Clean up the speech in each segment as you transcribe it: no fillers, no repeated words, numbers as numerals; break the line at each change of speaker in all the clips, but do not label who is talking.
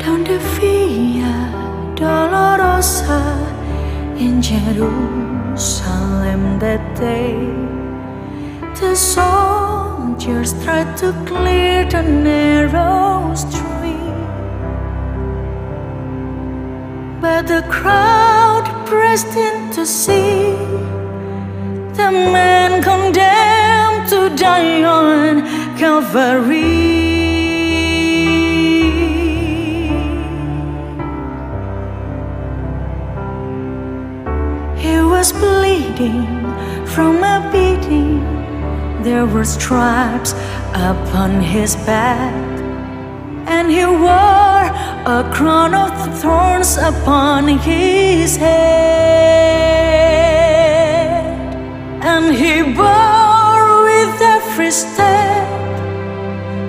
Down the Via Dolorosa in Jerusalem that day, the soldiers tried to clear the narrow street, but the crowd pressed in to see the man condemned to die on Calvary. He was bleeding from a beating. There were stripes upon his back, and he wore a crown of thorns upon his head. And he bore with every step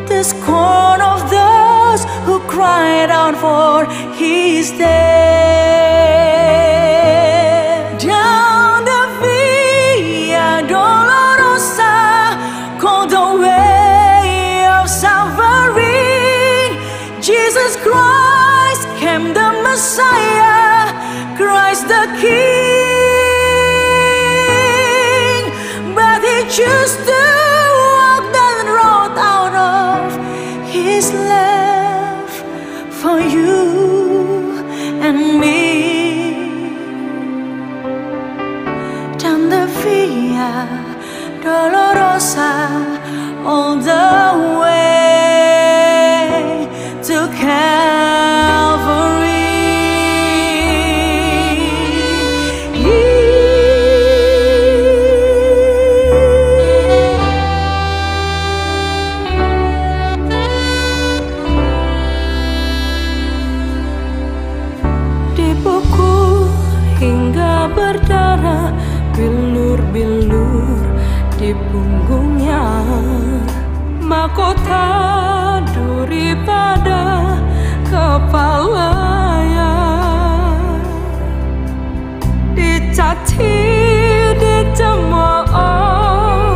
the scorn of those who cried out for his death. Down the Via Dolorosa, called the way of suffering, Jesus Christ came, the Messiah, Christ the King. But he chose to walk that road out of his love for you and me. Down the Via Dolorosa, all the way to Calvary. Dipukul hingga berdarah, bilur-bilur di punggungnya, mahkota duri pada kepalanya, dicaci, dicemooh,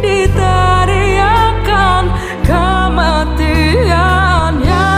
diteriakan kematiannya.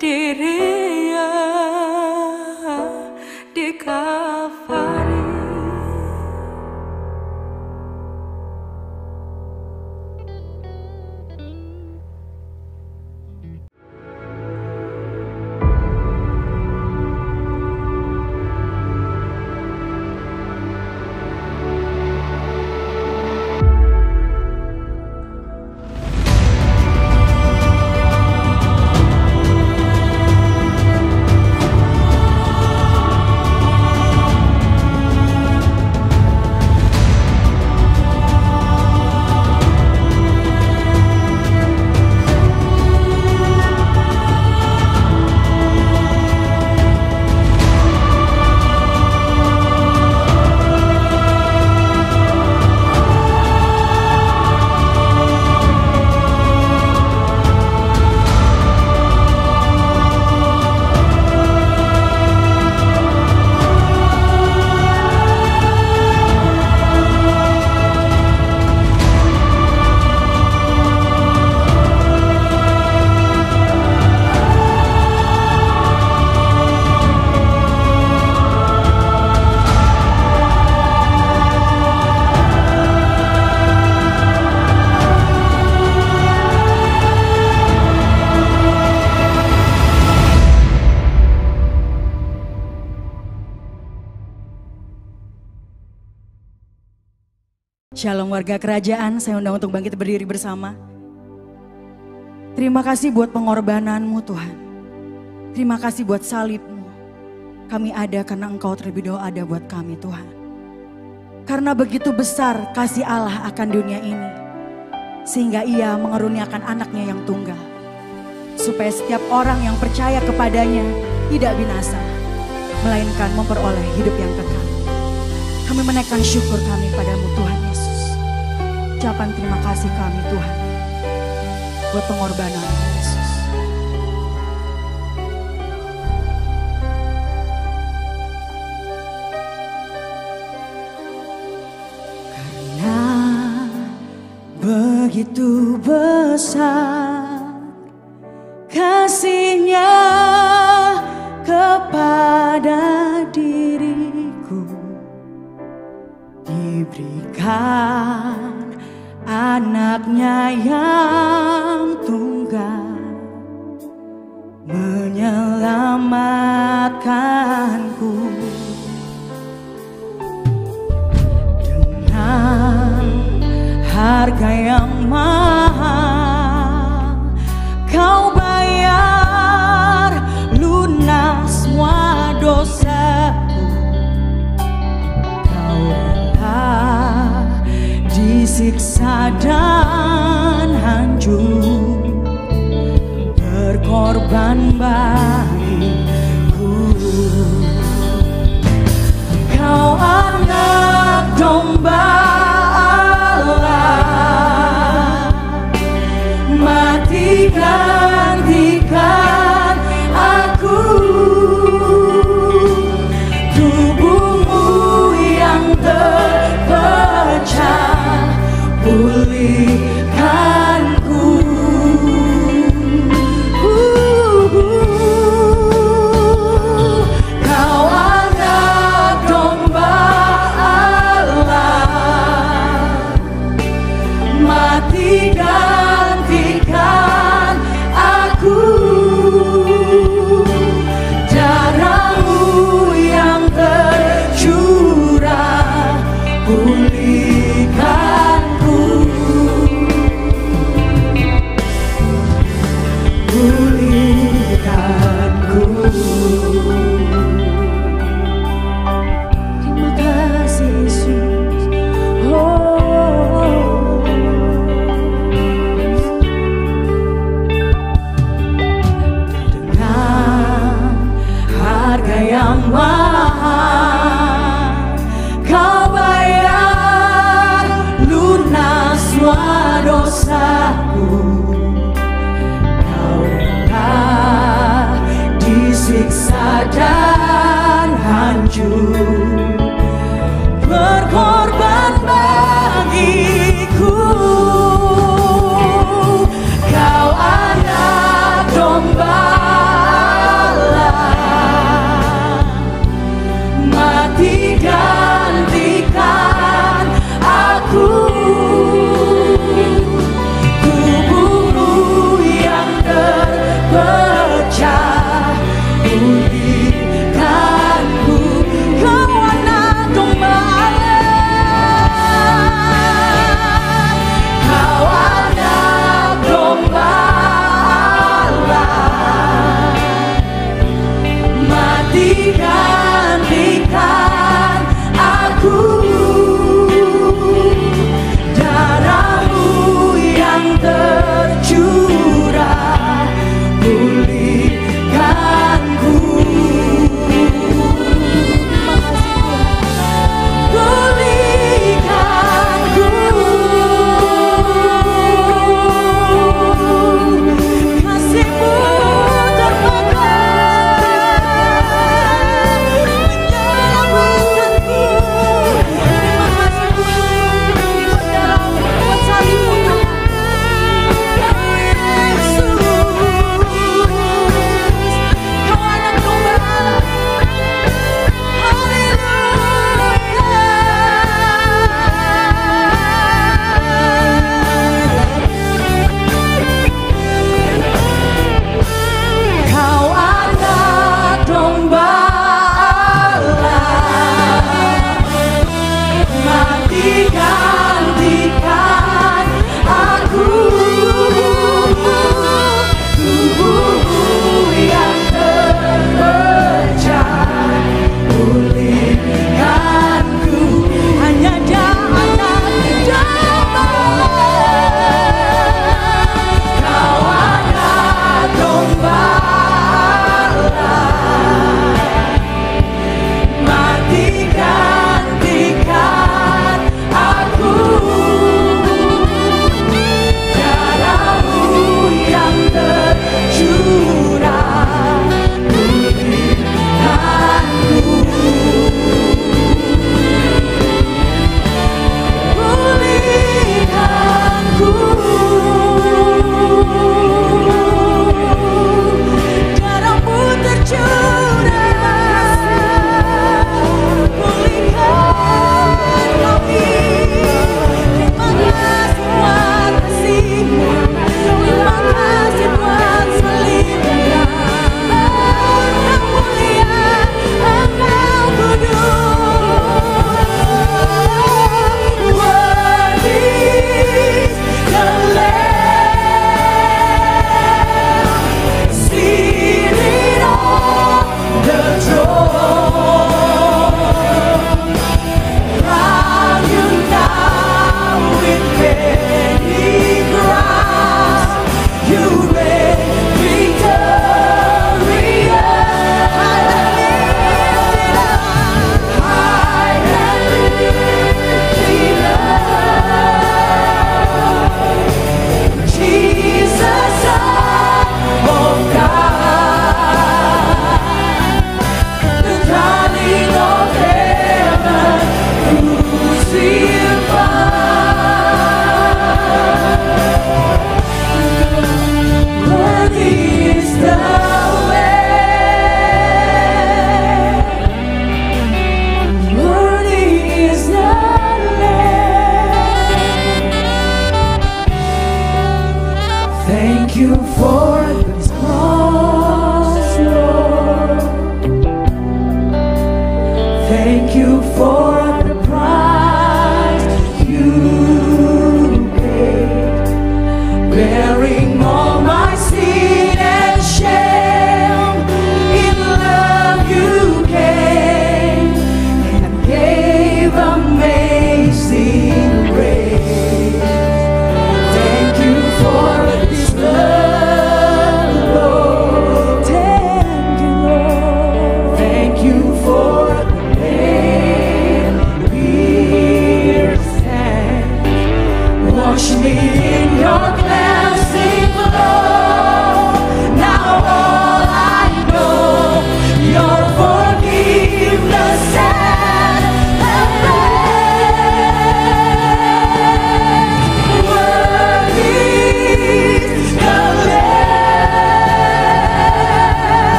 dirinya di Kalvari.
Shalom warga kerajaan, saya undang untuk bangkit berdiri bersama. Terima kasih buat pengorbananmu Tuhan. Terima kasih buat salibmu. Kami ada karena Engkau terlebih dahulu ada buat kami Tuhan. Karena begitu besar kasih Allah akan dunia ini. Sehingga Ia mengaruniakan anaknya yang tunggal. Supaya setiap orang yang percaya kepadanya tidak binasa. Melainkan memperoleh hidup yang kekal. Kami menaikkan syukur kami padamu Tuhan Yesus. Ucapan terima kasih kami Tuhan buat pengorbanan Yesus. Karena begitu besar kasih-Nya kepada diriku, diberikan anaknya yang tunggal menyelamatkanku. Dengan harga yang mahal Kau bayar lunas semua dosaku. Kau rela disiksa dan hancur, berkorban bagiku. Kau anak domba Allah, mati gantikan aku. Tubuhmu yang terpecah pulihkanku. Kau anak domba Allah, mati gantikan aku. Darah-Mu yang tercurah pulihkanku. Pulihkanku. Terima kasih Yesus. Oh. Dengan harga yang mahal Kau bayar lunas semua dosaku. Kau rela disiksa dan hancur, berkorban bagiku. Kau anak domba pulihkanku. Kau anak gembala, kau anak gembala, mati gantikan aku, darahmu yang tercurah pulihkanku.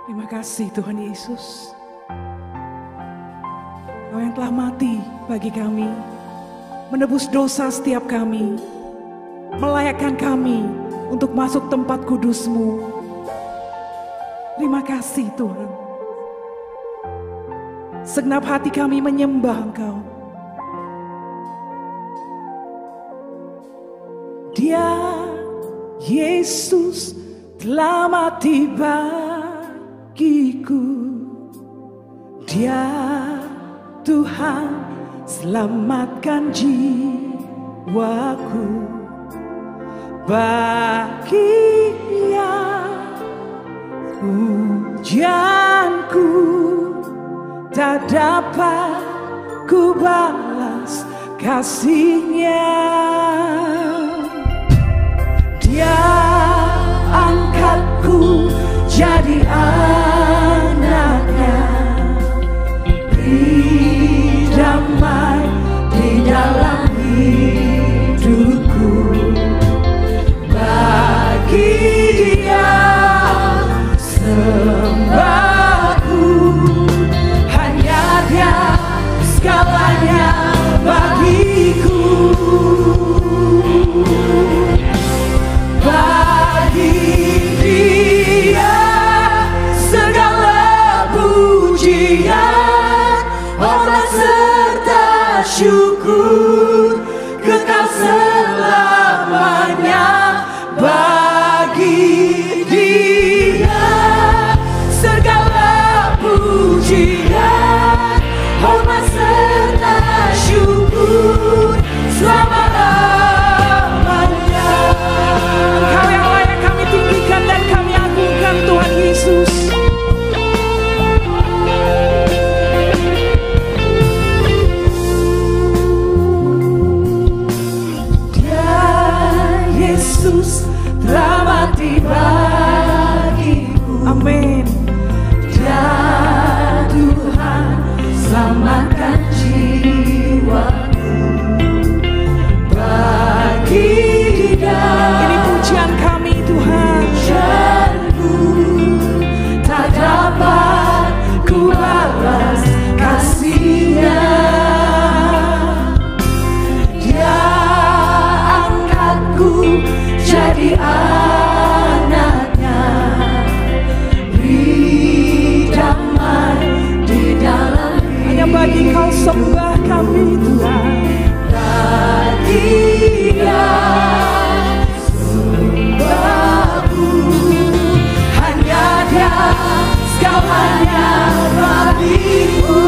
Terima kasih Tuhan Yesus. Kau yang telah mati bagi kami, menebus dosa setiap kami, melayakkan kami untuk masuk tempat kudus-Mu. Terima kasih Tuhan. Segenap hati kami menyembah Engkau. Dia, Yesus, telah mati bagiku. Dia, Tuhan, selamatkan jiwaku. Bagi Dia pujianku tak dapat ku balas kasih-Nya. Dia angkatku jadi anaknya, beri damai di dalam hidupku. Bagi Dia sembahku, hanya Dia segalanya bagiku. Bagi Dia segala pujian, hormat serta syukur kekal selamanya. Bagi Dia segala pujian, hormat serta syukur selama-lamanya. Engkau yang layak kami tinggikan dan kami agungkan, Tuhan Yesus. Dia, Yesus, telah mati bagiku. Amin. Dia, Tuhan, selamatkan jiwaku. Bagi Dia ini pujian kami, Tuhan. Pujianku tak dapat ku balas kasih-Nya. Dia angkatku jadi anaknya, beri damai di dalam hidupku. Hanya bagi Kau sembah kami, Tuhan. Bagi Dia sembahku, hanya Dia segalanya bagiku.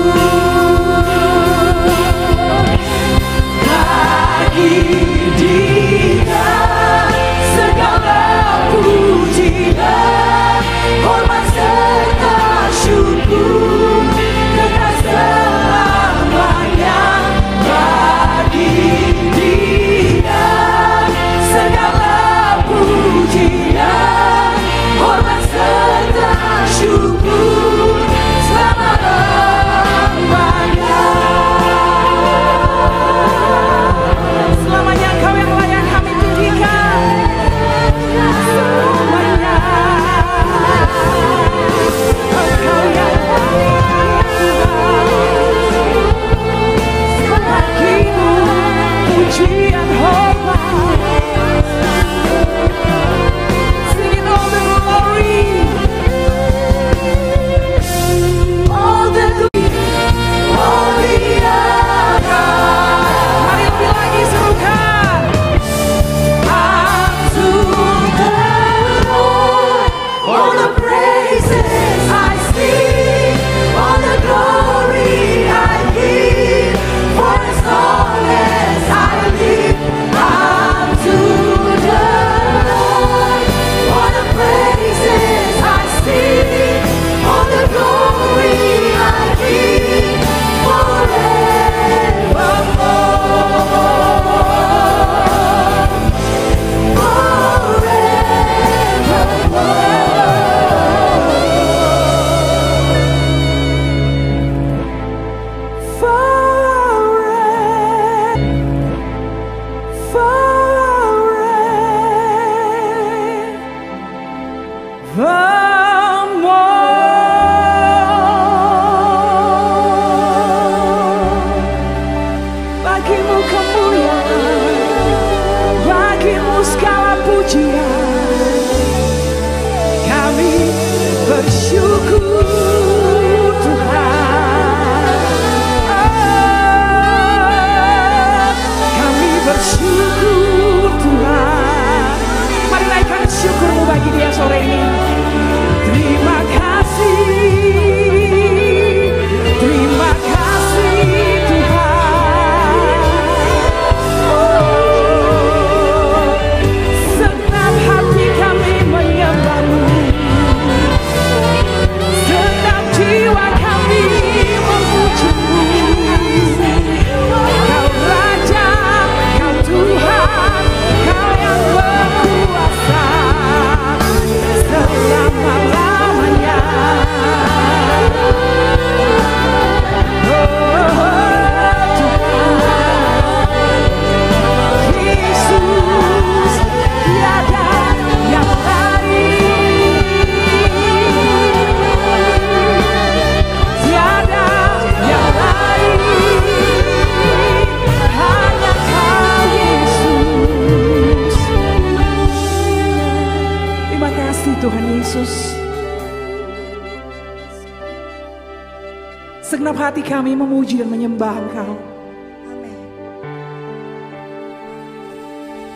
segenap hati kami memuji dan menyembah Engkau.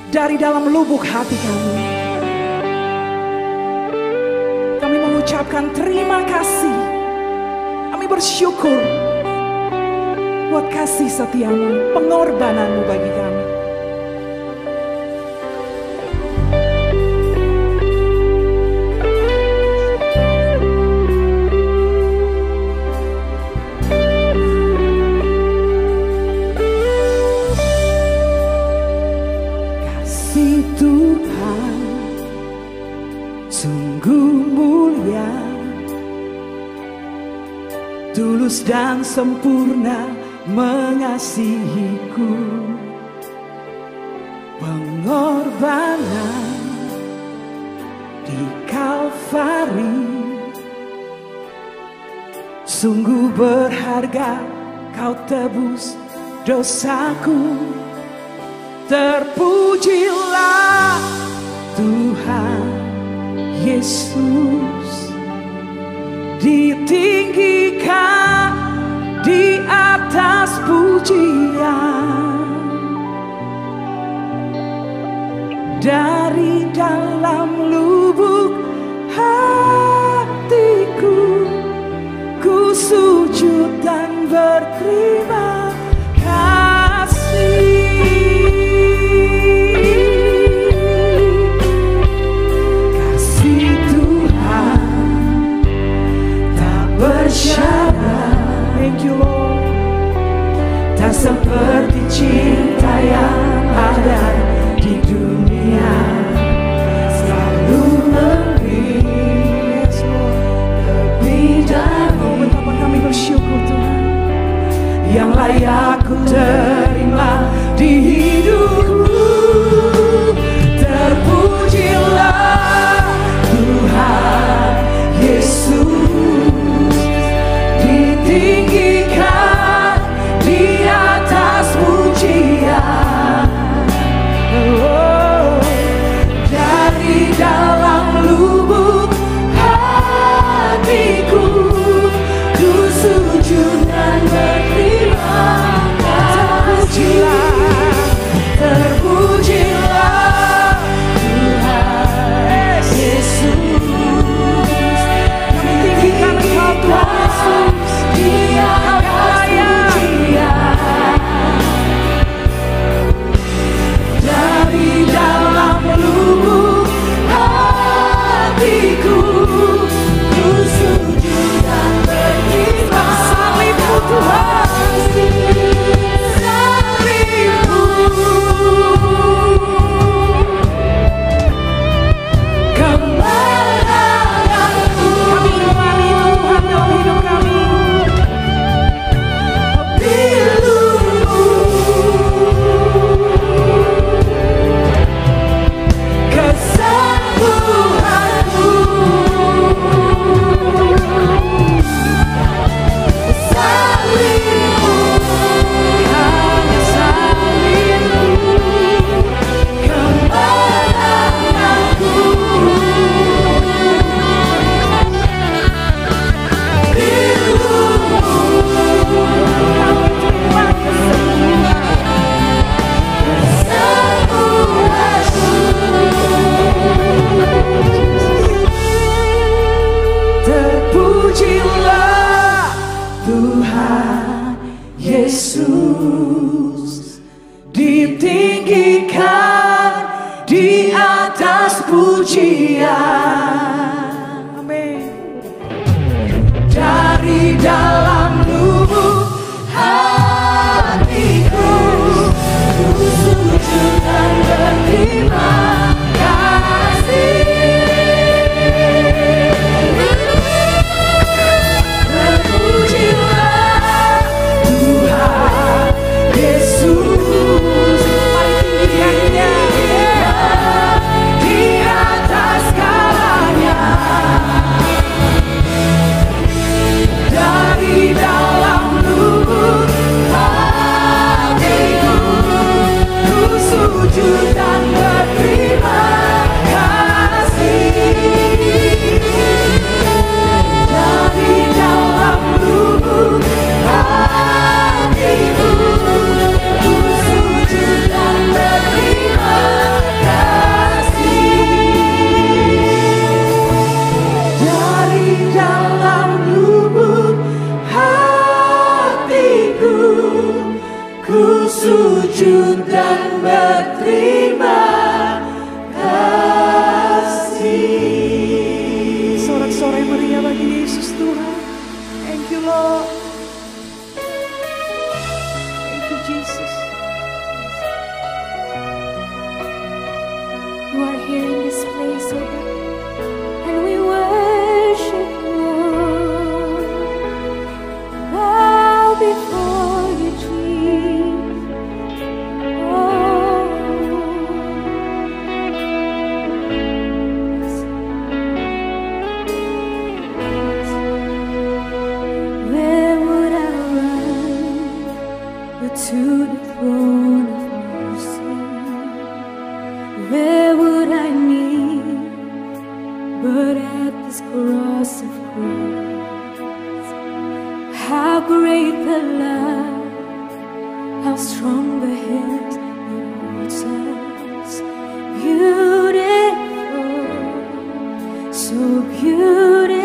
Dari dalam lubuk hati kami mengucapkan terima kasih. Kami bersyukur buat kasih setiamu, pengorbananmu bagi kami. Kasih Tuhan sungguh mulia, tulus dan sempurna mengasihiku. Pengorbanan di Kalvari sungguh berharga, kau tebus dosaku. Terpujilah Tuhan Yesus, ditinggikan di atas pujian. Dari dalam lubuk hatiku, ku sujud dan berterima kasih. Kasih Tuhan tak bersyarat, thank you Lord, tak seperti cinta yang ada di dunia. Selalu lebih, lebih dari, oh betapa kami bersyukur Tuhan, yang layak ku terima di hidupku. Terpujilah Tuhan Yesus, ditinggikan di atas pujian. Oh, dari dalam lubuk hatiku, ku sujud dan berterima kasih. Terpujilah Tuhan Yesus, kami tinggikan Engkau Tuhan Yesus, Dia layak pujian. Dari dalam lubuk hatiku, ku sujud dan berterima salibmu Tuhan, salibmu. Kemenanganku, kami kembali Tuhan dalam hidup kami. Pilumu, kesembuhanmu, salibmu, hanya salibmu. Kemenanganku, pilumu, kami terima terpujilah Tuhan Yesus, ditinggikan di atas pujian. Amin. Dari dalam lubuk hatiku, ku sujud dan berterima kasih. Terpujilah Tuhan Yesus, paling tingginya di atas segala
sujud dan berterima kasih.
Sorak-sorai meriah bagi Yesus Tuhan. Thank you Lord. Thank you Jesus.
You are here in this place, oh God, and we worship you. Bow before you, Jesus. Oh, where would I run but to the throne of mercy? Where would I kneel but at this cross of grace? How great the love, how strong the hand that holds us. Beautiful, so beautiful.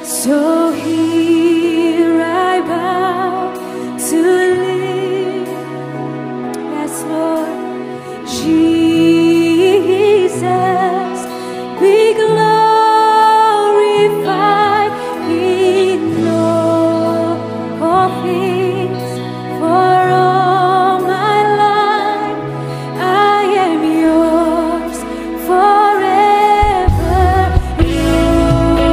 So here I bow to live. Yes, Lord Jesus, be glorified in all things. For all my life, I am yours forever. Yours.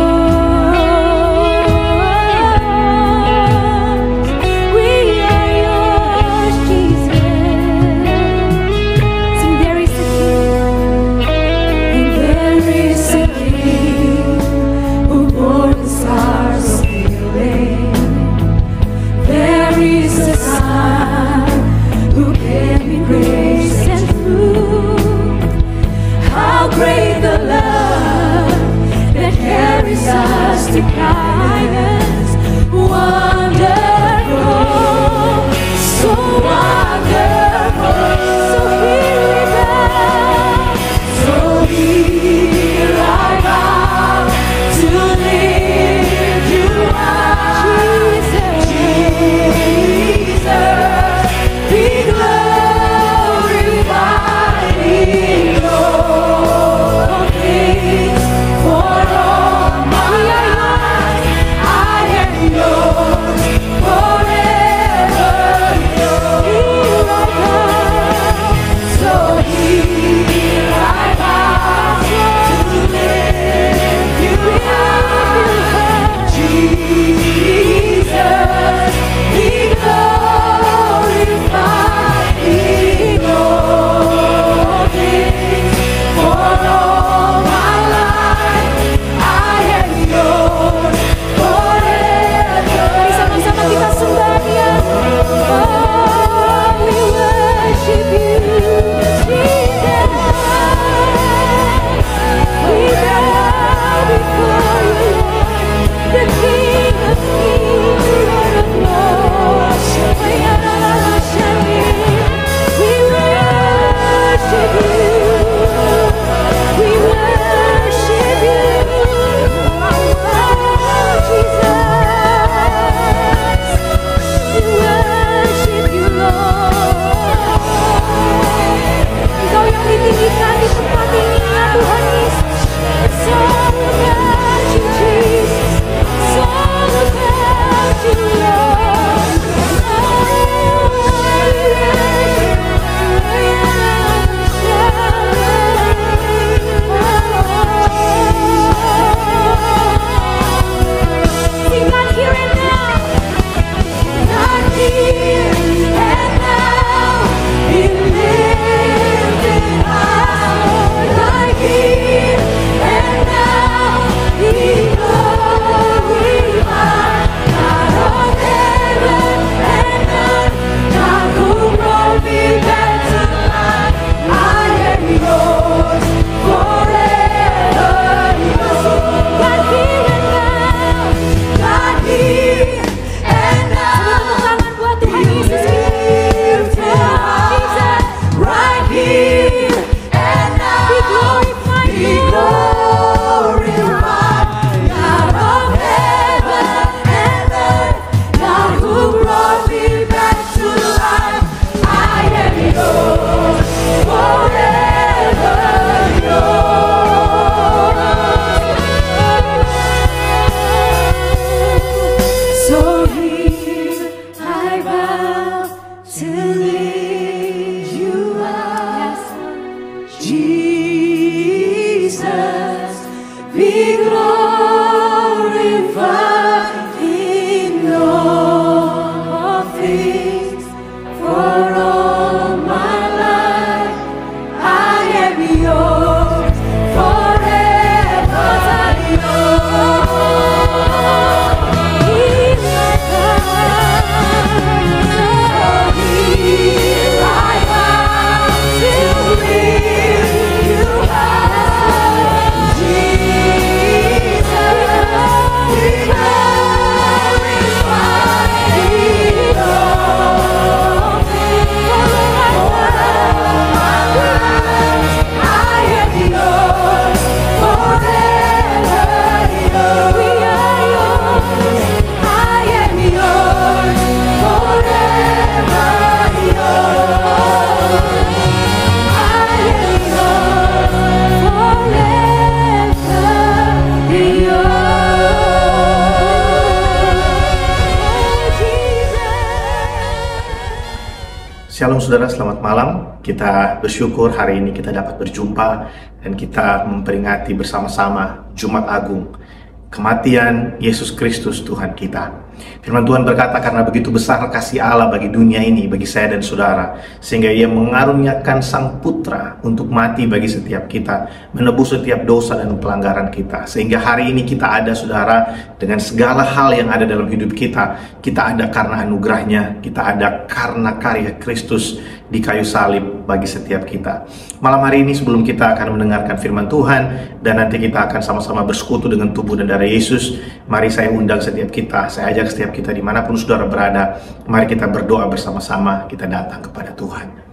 Shalom saudara, selamat malam. Kita bersyukur hari ini kita dapat berjumpa dan kita memperingati bersama-sama Jumat Agung, kematian Yesus Kristus Tuhan kita. Firman Tuhan berkata, karena begitu besar kasih Allah bagi dunia ini, bagi saya dan saudara, sehingga Ia mengaruniakan Sang Putra untuk mati bagi setiap kita, menebus setiap dosa dan pelanggaran kita. Sehingga hari ini kita ada, saudara, dengan segala hal yang ada dalam hidup kita. Kita ada karena anugerahnya, kita ada karena karya Kristus di kayu salib bagi setiap kita. Malam hari ini sebelum kita akan mendengarkan firman Tuhan dan nanti kita akan sama-sama bersekutu dengan tubuh dan darah Yesus, mari saya undang setiap kita, saya ajak setiap kita dimanapun saudara berada, mari kita berdoa bersama-sama, kita datang kepada Tuhan.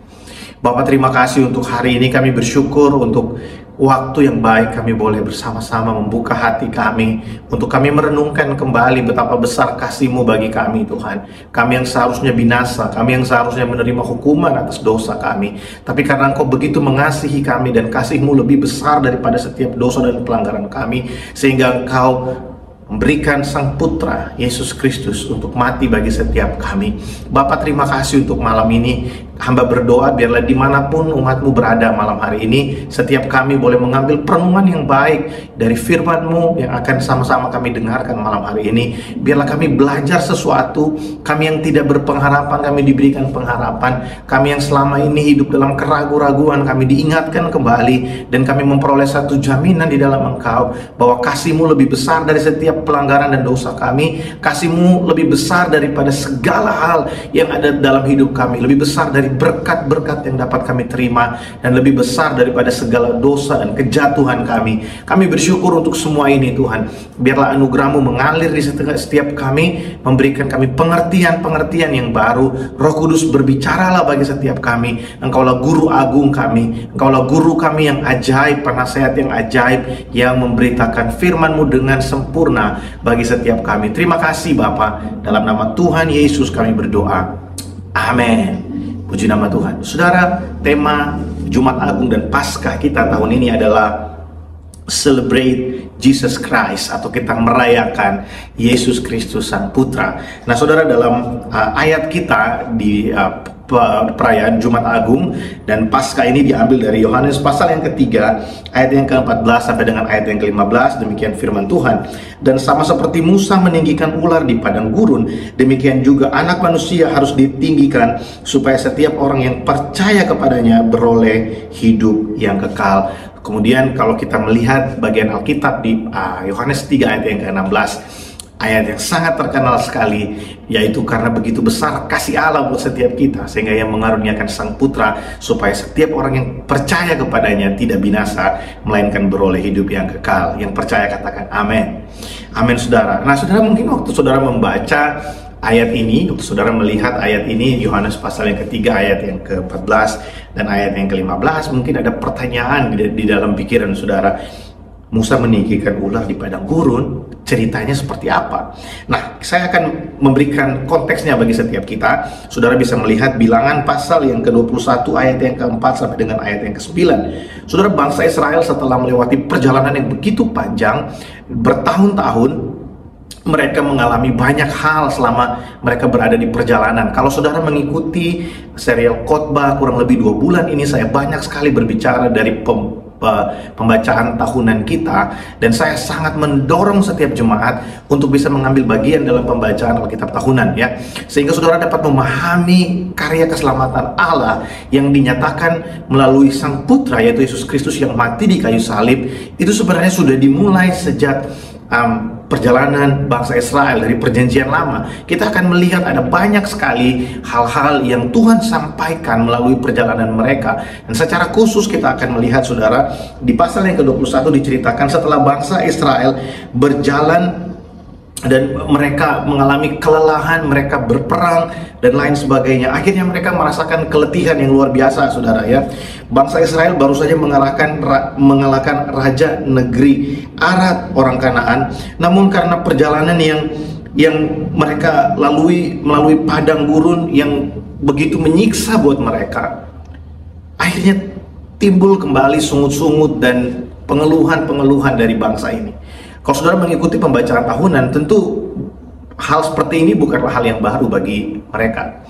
Bapak, terima kasih untuk hari ini, kami bersyukur untuk waktu yang baik kami boleh bersama-sama membuka hati kami untuk kami merenungkan kembali betapa besar kasih-Mu bagi kami, Tuhan. Kami yang seharusnya binasa, kami yang seharusnya menerima hukuman atas dosa kami, tapi karena Engkau begitu mengasihi kami dan kasih-Mu lebih besar daripada setiap dosa dan pelanggaran kami, sehingga Engkau memberikan Sang Putra Yesus Kristus untuk mati bagi setiap kami. Bapak, terima kasih untuk malam ini. Hamba berdoa biarlah dimanapun umat-Mu berada malam hari ini, setiap kami boleh mengambil perenungan yang baik dari firman-Mu yang akan sama-sama kami dengarkan malam hari ini. Biarlah kami belajar sesuatu, kami yang tidak berpengharapan, kami diberikan pengharapan. Kami yang selama ini hidup dalam keraguan-raguan, kami diingatkan kembali, dan kami memperoleh satu jaminan di dalam Engkau, bahwa kasih-Mu lebih besar dari setiap pelanggaran dan dosa kami. Kasih-Mu lebih besar daripada segala hal yang ada dalam hidup kami, lebih besar dari berkat-berkat yang dapat kami terima, dan lebih besar daripada segala dosa dan kejatuhan kami. Kami bersyukur untuk semua ini, Tuhan. Biarlah anugerah-Mu mengalir di setiap kami, memberikan kami pengertian-pengertian yang baru. Roh Kudus, berbicaralah bagi setiap kami. Engkaulah guru agung kami, Engkaulah guru kami yang ajaib, penasehat yang ajaib, yang memberitakan firman-Mu dengan sempurna bagi setiap kami. Terima kasih Bapa, dalam nama Tuhan Yesus kami berdoa. Amin. Puji nama Tuhan. Saudara, tema Jumat Agung dan Paskah kita tahun ini adalah Celebrate Jesus Christ, atau kita merayakan Yesus Kristus Sang Putra. Nah saudara, dalam ayat kita di perayaan Jumat Agung dan Paskah ini diambil dari Yohanes pasal yang ketiga, ayat yang ke-14 sampai dengan ayat yang ke-15. Demikian firman Tuhan. Dan sama seperti Musa meninggikan ular di padang gurun, demikian juga Anak Manusia harus ditinggikan, supaya setiap orang yang percaya kepadanya beroleh hidup yang kekal. Kemudian kalau kita melihat bagian Alkitab di Yohanes 3 ayat yang ke-16, ayat yang sangat terkenal sekali, yaitu karena begitu besar kasih Allah buat setiap kita, sehingga Ia mengaruniakan Sang Putra, supaya setiap orang yang percaya kepadanya tidak binasa, melainkan beroleh hidup yang kekal. Yang percaya katakan amin. Amin saudara. Nah saudara, mungkin waktu saudara membaca ayat ini, waktu saudara melihat ayat ini, Yohanes pasal yang ketiga ayat yang ke-14 dan ayat yang ke-15, mungkin ada pertanyaan di dalam pikiran saudara. Musa meninggikan ular di padang gurun, ceritanya seperti apa? Nah, saya akan memberikan konteksnya bagi setiap kita. Saudara bisa melihat Bilangan pasal yang ke-21 ayat yang ke-4 sampai dengan ayat yang ke-9. Saudara, bangsa Israel setelah melewati perjalanan yang begitu panjang, bertahun-tahun, mereka mengalami banyak hal selama mereka berada di perjalanan. Kalau saudara mengikuti serial khotbah kurang lebih 2 bulan ini, saya banyak sekali berbicara dari pembacaan tahunan kita, dan saya sangat mendorong setiap jemaat untuk bisa mengambil bagian dalam pembacaan Alkitab tahunan, ya, sehingga saudara dapat memahami karya keselamatan Allah yang dinyatakan melalui Sang Putra, yaitu Yesus Kristus yang mati di kayu salib. Itu sebenarnya sudah dimulai sejak perjalanan bangsa Israel dari perjanjian lama. Kita akan melihat ada banyak sekali hal-hal yang Tuhan sampaikan melalui perjalanan mereka. Dan secara khusus kita akan melihat saudara, di pasal yang ke-21 diceritakan setelah bangsa Israel berjalan dan mereka mengalami kelelahan, mereka berperang dan lain sebagainya. Akhirnya mereka merasakan keletihan yang luar biasa, saudara, ya. Bangsa Israel baru saja mengalahkan raja negeri Arad, orang Kanaan. Namun karena perjalanan yang mereka lalui melalui padang gurun yang begitu menyiksa buat mereka, akhirnya timbul kembali sungut-sungut dan pengeluhan-pengeluhan dari bangsa ini. Kalau saudara mengikuti pembacaan tahunan, tentu hal seperti ini bukanlah hal yang baru bagi mereka.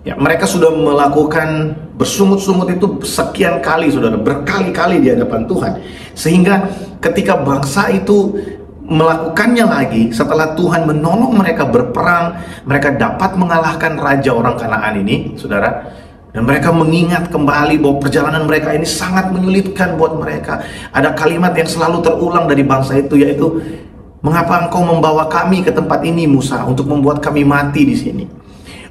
Ya, mereka sudah melakukan bersungut-sungut itu sekian kali, saudara, berkali-kali di hadapan Tuhan. Sehingga ketika bangsa itu melakukannya lagi, setelah Tuhan menolong mereka berperang, mereka dapat mengalahkan raja orang Kanaan ini, saudara. Dan mereka mengingat kembali bahwa perjalanan mereka ini sangat menyulitkan buat mereka. Ada kalimat yang selalu terulang dari bangsa itu, yaitu, "Mengapa engkau membawa kami ke tempat ini, Musa, untuk membuat kami mati di sini?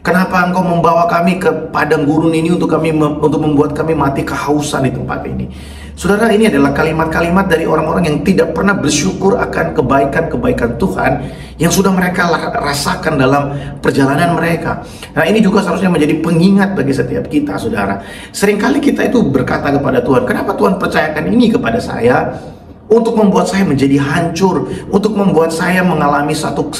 Kenapa engkau membawa kami ke padang gurun ini untuk membuat kami mati kehausan di tempat ini?" Saudara, ini adalah kalimat-kalimat dari orang-orang yang tidak pernah bersyukur akan kebaikan-kebaikan Tuhan yang sudah mereka rasakan dalam perjalanan mereka. Nah, ini juga seharusnya menjadi pengingat bagi setiap kita, saudara. Seringkali kita itu berkata kepada Tuhan, "Kenapa Tuhan percayakan ini kepada saya?" Untuk membuat saya menjadi hancur, untuk membuat saya mengalami satu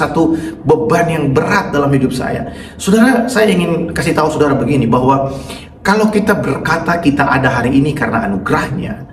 beban yang berat dalam hidup saya. Saudara, saya ingin kasih tahu saudara begini, bahwa kalau kita berkata kita ada hari ini karena anugerahnya,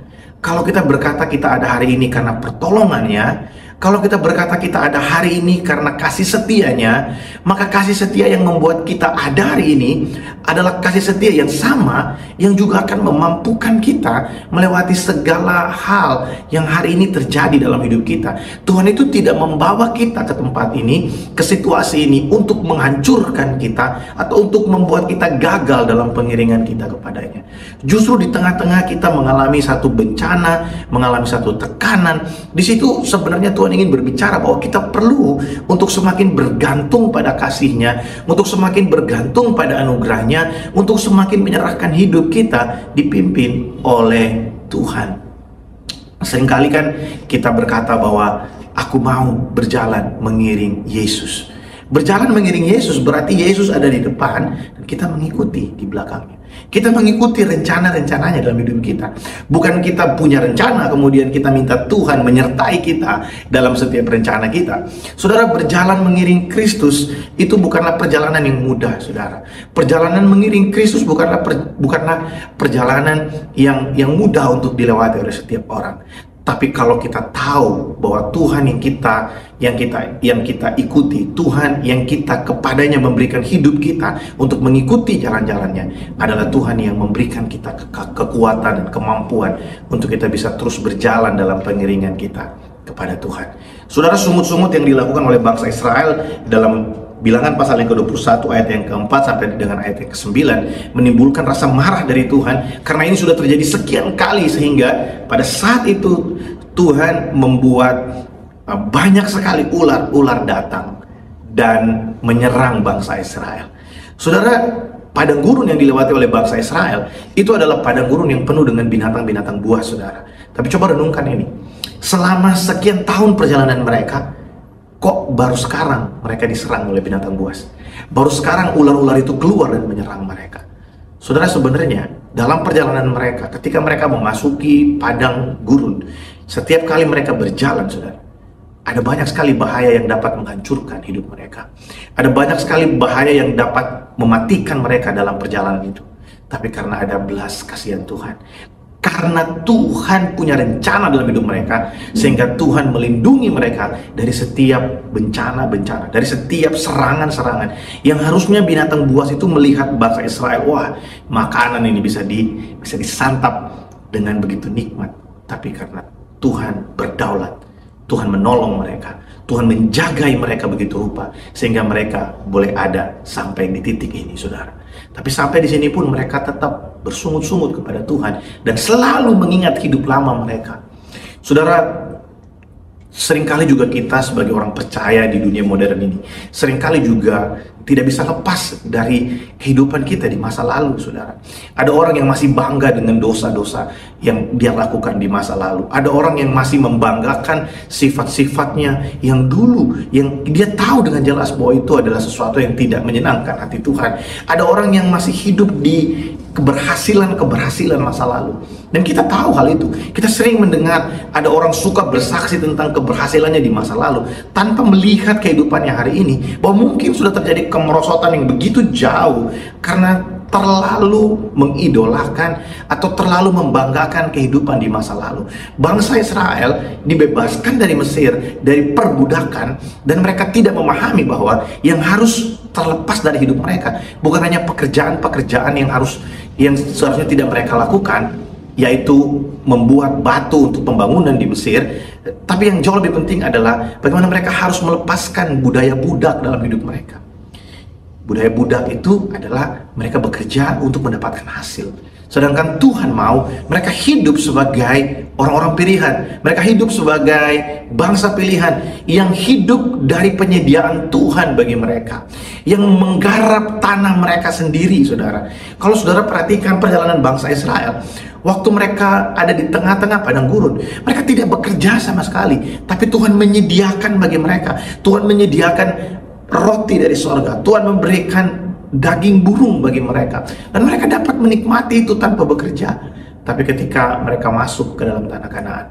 kalau kita berkata kita ada hari ini karena pertolongannya, kalau kita berkata kita ada hari ini karena kasih setianya, maka kasih setia yang membuat kita ada hari ini adalah kasih setia yang sama, yang juga akan memampukan kita melewati segala hal yang hari ini terjadi dalam hidup kita. Tuhan itu tidak membawa kita ke tempat ini, ke situasi ini untuk menghancurkan kita atau untuk membuat kita gagal dalam pengiringan kita kepadanya. Justru di tengah-tengah kita mengalami satu bencana, mengalami satu tekanan, di situ sebenarnya Tuhan ingin berbicara bahwa kita perlu untuk semakin bergantung pada kasih-Nya, untuk semakin bergantung pada anugerah-Nya, untuk semakin menyerahkan hidup kita dipimpin oleh Tuhan. Seringkali kan kita berkata bahwa aku mau berjalan mengiring Yesus. Berjalan mengiring Yesus berarti Yesus ada di depan dan kita mengikuti di belakangnya. Kita mengikuti rencana-rencananya dalam hidup kita. Bukan kita punya rencana kemudian kita minta Tuhan menyertai kita dalam setiap rencana kita. Saudara, berjalan mengiring Kristus itu bukanlah perjalanan yang mudah, saudara. Perjalanan mengiring Kristus bukanlah perjalanan yang mudah untuk dilewati oleh setiap orang. Tapi kalau kita tahu bahwa Tuhan yang kita ikuti, Tuhan yang kita kepadanya memberikan hidup kita untuk mengikuti jalan-jalannya, adalah Tuhan yang memberikan kita kekuatan dan kemampuan untuk kita bisa terus berjalan dalam pengiringan kita kepada Tuhan. Saudara, sungut-sungut yang dilakukan oleh bangsa Israel dalam Bilangan pasal yang ke-21 ayat yang ke-4 sampai dengan ayat yang ke-9 menimbulkan rasa marah dari Tuhan karena ini sudah terjadi sekian kali, sehingga pada saat itu Tuhan membuat banyak sekali ular-ular datang dan menyerang bangsa Israel. Saudara, padang gurun yang dilewati oleh bangsa Israel itu adalah padang gurun yang penuh dengan binatang-binatang buas, saudara. Tapi coba renungkan ini, selama sekian tahun perjalanan mereka, kok baru sekarang mereka diserang oleh binatang buas? Baru sekarang ular-ular itu keluar dan menyerang mereka. Saudara, sebenarnya dalam perjalanan mereka, ketika mereka memasuki padang gurun, setiap kali mereka berjalan, saudara, ada banyak sekali bahaya yang dapat menghancurkan hidup mereka. Ada banyak sekali bahaya yang dapat mematikan mereka dalam perjalanan itu. Tapi karena ada belas kasihan Tuhan, karena Tuhan punya rencana dalam hidup mereka, sehingga Tuhan melindungi mereka dari setiap bencana-bencana, dari setiap serangan-serangan yang harusnya binatang buas itu melihat bangsa Israel, wah, makanan ini bisa disantap dengan begitu nikmat. Tapi karena Tuhan berdaulat, Tuhan menolong mereka, Tuhan menjagai mereka begitu rupa, sehingga mereka boleh ada sampai di titik ini, saudara. Tapi sampai di sini pun mereka tetap bersungut-sungut kepada Tuhan dan selalu mengingat hidup lama mereka. Saudara, seringkali juga kita sebagai orang percaya di dunia modern ini, seringkali juga tidak bisa lepas dari kehidupan kita di masa lalu, saudara. Ada orang yang masih bangga dengan dosa-dosa yang dia lakukan di masa lalu. Ada orang yang masih membanggakan sifat-sifatnya yang dulu, yang dia tahu dengan jelas bahwa itu adalah sesuatu yang tidak menyenangkan hati Tuhan. Ada orang yang masih hidup di keberhasilan masa lalu. Dan kita tahu hal itu. Kita sering mendengar ada orang suka bersaksi tentang keberhasilannya di masa lalu tanpa melihat kehidupannya hari ini, bahwa mungkin sudah terjadi kemerosotan yang begitu jauh karena terlalu mengidolakan atau terlalu membanggakan kehidupan di masa lalu. Bangsa Israel dibebaskan dari Mesir, dari perbudakan, dan mereka tidak memahami bahwa yang harus terlepas dari hidup mereka. Bukan hanya pekerjaan-pekerjaan yang seharusnya tidak mereka lakukan, yaitu membuat batu untuk pembangunan di Mesir, tapi yang jauh lebih penting adalah bagaimana mereka harus melepaskan budaya budak dalam hidup mereka. Budaya budak itu adalah mereka bekerja untuk mendapatkan hasil. Sedangkan Tuhan mau mereka hidup sebagai orang-orang pilihan. Mereka hidup sebagai bangsa pilihan yang hidup dari penyediaan Tuhan bagi mereka, yang menggarap tanah mereka sendiri, saudara. Kalau saudara perhatikan perjalanan bangsa Israel, waktu mereka ada di tengah-tengah padang gurun, mereka tidak bekerja sama sekali, tapi Tuhan menyediakan bagi mereka. Tuhan menyediakan roti dari sorga. Tuhan memberikan daging burung bagi mereka, dan mereka dapat menikmati itu tanpa bekerja. Tapi ketika mereka masuk ke dalam tanah Kanaan,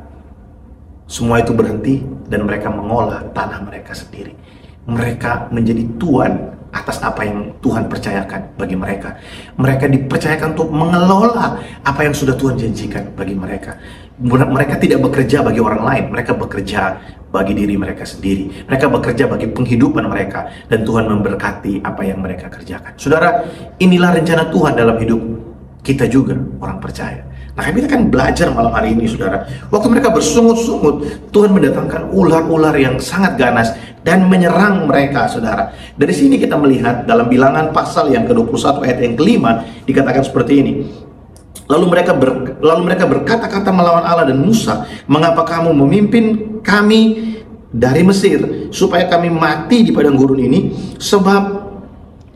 semua itu berhenti dan mereka mengolah tanah mereka sendiri. Mereka menjadi tuan atas apa yang Tuhan percayakan bagi mereka. Mereka dipercayakan untuk mengelola apa yang sudah Tuhan janjikan bagi mereka. Mereka tidak bekerja bagi orang lain, mereka bekerja bagi diri mereka sendiri. Mereka bekerja bagi penghidupan mereka, dan Tuhan memberkati apa yang mereka kerjakan. Saudara, inilah rencana Tuhan dalam hidup kita juga, orang percaya. Nah, kita kan belajar malam hari ini, saudara. Waktu mereka bersungut-sungut, Tuhan mendatangkan ular-ular yang sangat ganas dan menyerang mereka, saudara. Dari sini kita melihat dalam Bilangan pasal yang ke-21 ayat yang kelima, dikatakan seperti ini. Lalu mereka berkata-kata melawan Allah dan Musa, "Mengapa kamu memimpin kami dari Mesir supaya kami mati di padang gurun ini? Sebab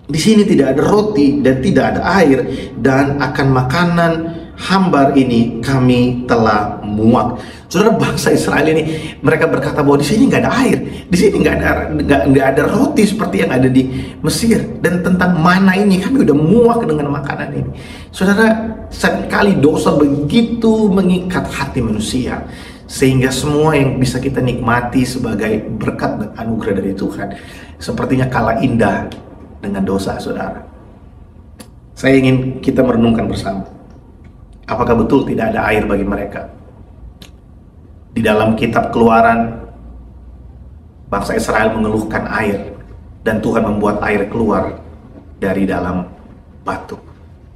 di sini tidak ada roti dan tidak ada air, dan akan makanan hambar ini kami telah muak." Saudara, bangsa Israel ini, mereka berkata bahwa di sini nggak ada air, di sini nggak ada roti seperti yang ada di Mesir, dan tentang mana ini kami udah muak dengan makanan ini. Saudara, seringkali dosa begitu mengikat hati manusia, sehingga semua yang bisa kita nikmati sebagai berkat dan anugerah dari Tuhan sepertinya kalah indah dengan dosa, saudara. Saya ingin kita merenungkan bersama, apakah betul tidak ada air bagi mereka? Di dalam kitab Keluaran, bangsa Israel mengeluhkan air, dan Tuhan membuat air keluar dari dalam batu.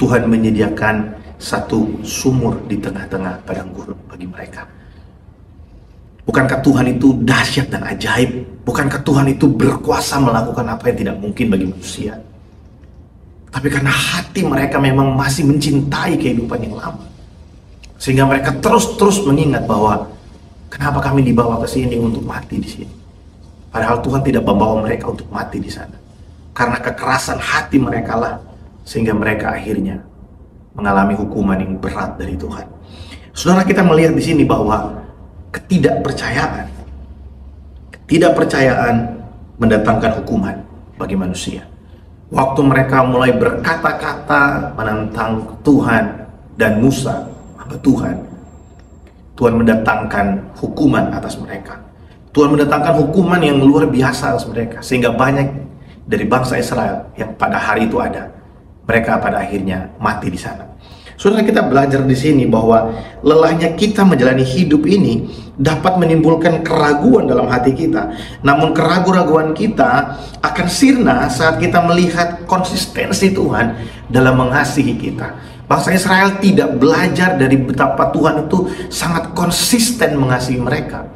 Tuhan menyediakan satu sumur di tengah-tengah padang gurun bagi mereka. Bukankah Tuhan itu dahsyat dan ajaib? Bukankah Tuhan itu berkuasa melakukan apa yang tidak mungkin bagi manusia? Tapi karena hati mereka memang masih mencintai kehidupan yang lama, sehingga mereka terus mengingat bahwa kenapa kami dibawa ke sini untuk mati di sini? Padahal Tuhan tidak membawa mereka untuk mati di sana. Karena kekerasan hati mereka lah, sehingga mereka akhirnya mengalami hukuman yang berat dari Tuhan. Saudara, kita melihat di sini bahwa ketidakpercayaan mendatangkan hukuman bagi manusia. Waktu mereka mulai berkata-kata menentang Tuhan dan Musa, hamba Tuhan mendatangkan hukuman atas mereka. Tuhan mendatangkan hukuman yang luar biasa atas mereka, sehingga banyak dari bangsa Israel yang pada hari itu ada, mereka pada akhirnya mati di sana. Saudara, kita belajar di sini bahwa lelahnya kita menjalani hidup ini dapat menimbulkan keraguan dalam hati kita. Namun keraguan-raguan kita akan sirna saat kita melihat konsistensi Tuhan dalam mengasihi kita. Bangsa Israel tidak belajar dari betapa Tuhan itu sangat konsisten mengasihi mereka.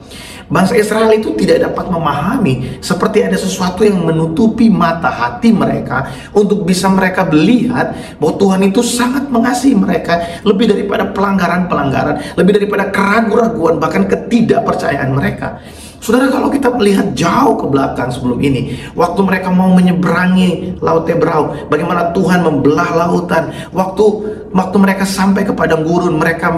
Bangsa Israel itu tidak dapat memahami seperti ada sesuatu yang menutupi mata hati mereka untuk bisa mereka melihat bahwa Tuhan itu sangat mengasihi mereka lebih daripada pelanggaran-pelanggaran, lebih daripada keraguan-raguan, bahkan ketidakpercayaan mereka. Saudara, kalau kita melihat jauh ke belakang sebelum ini, waktu mereka mau menyeberangi Laut Tebrau, bagaimana Tuhan membelah lautan. Waktu mereka sampai ke padang gurun, mereka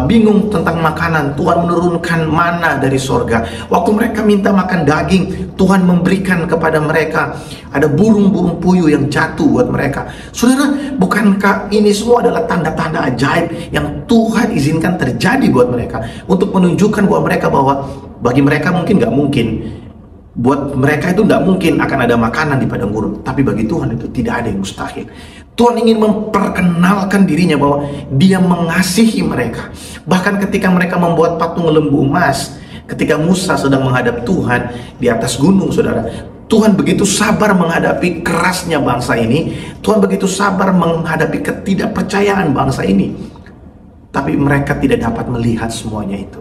bingung tentang makanan, Tuhan menurunkan mana dari sorga. Waktu mereka minta makan daging, Tuhan memberikan kepada mereka ada burung-burung puyuh yang jatuh buat mereka. Saudara, bukankah ini semua adalah tanda-tanda ajaib yang Tuhan izinkan terjadi buat mereka, untuk menunjukkan bahwa bagi mereka mungkin nggak mungkin, buat mereka itu nggak mungkin akan ada makanan di padang gurun, tapi bagi Tuhan itu tidak ada yang mustahil. Tuhan ingin memperkenalkan dirinya bahwa Dia mengasihi mereka. Bahkan ketika mereka membuat patung lembu emas, ketika Musa sedang menghadap Tuhan di atas gunung, saudara, Tuhan begitu sabar menghadapi kerasnya bangsa ini. Tuhan begitu sabar menghadapi ketidakpercayaan bangsa ini. Tapi mereka tidak dapat melihat semuanya itu.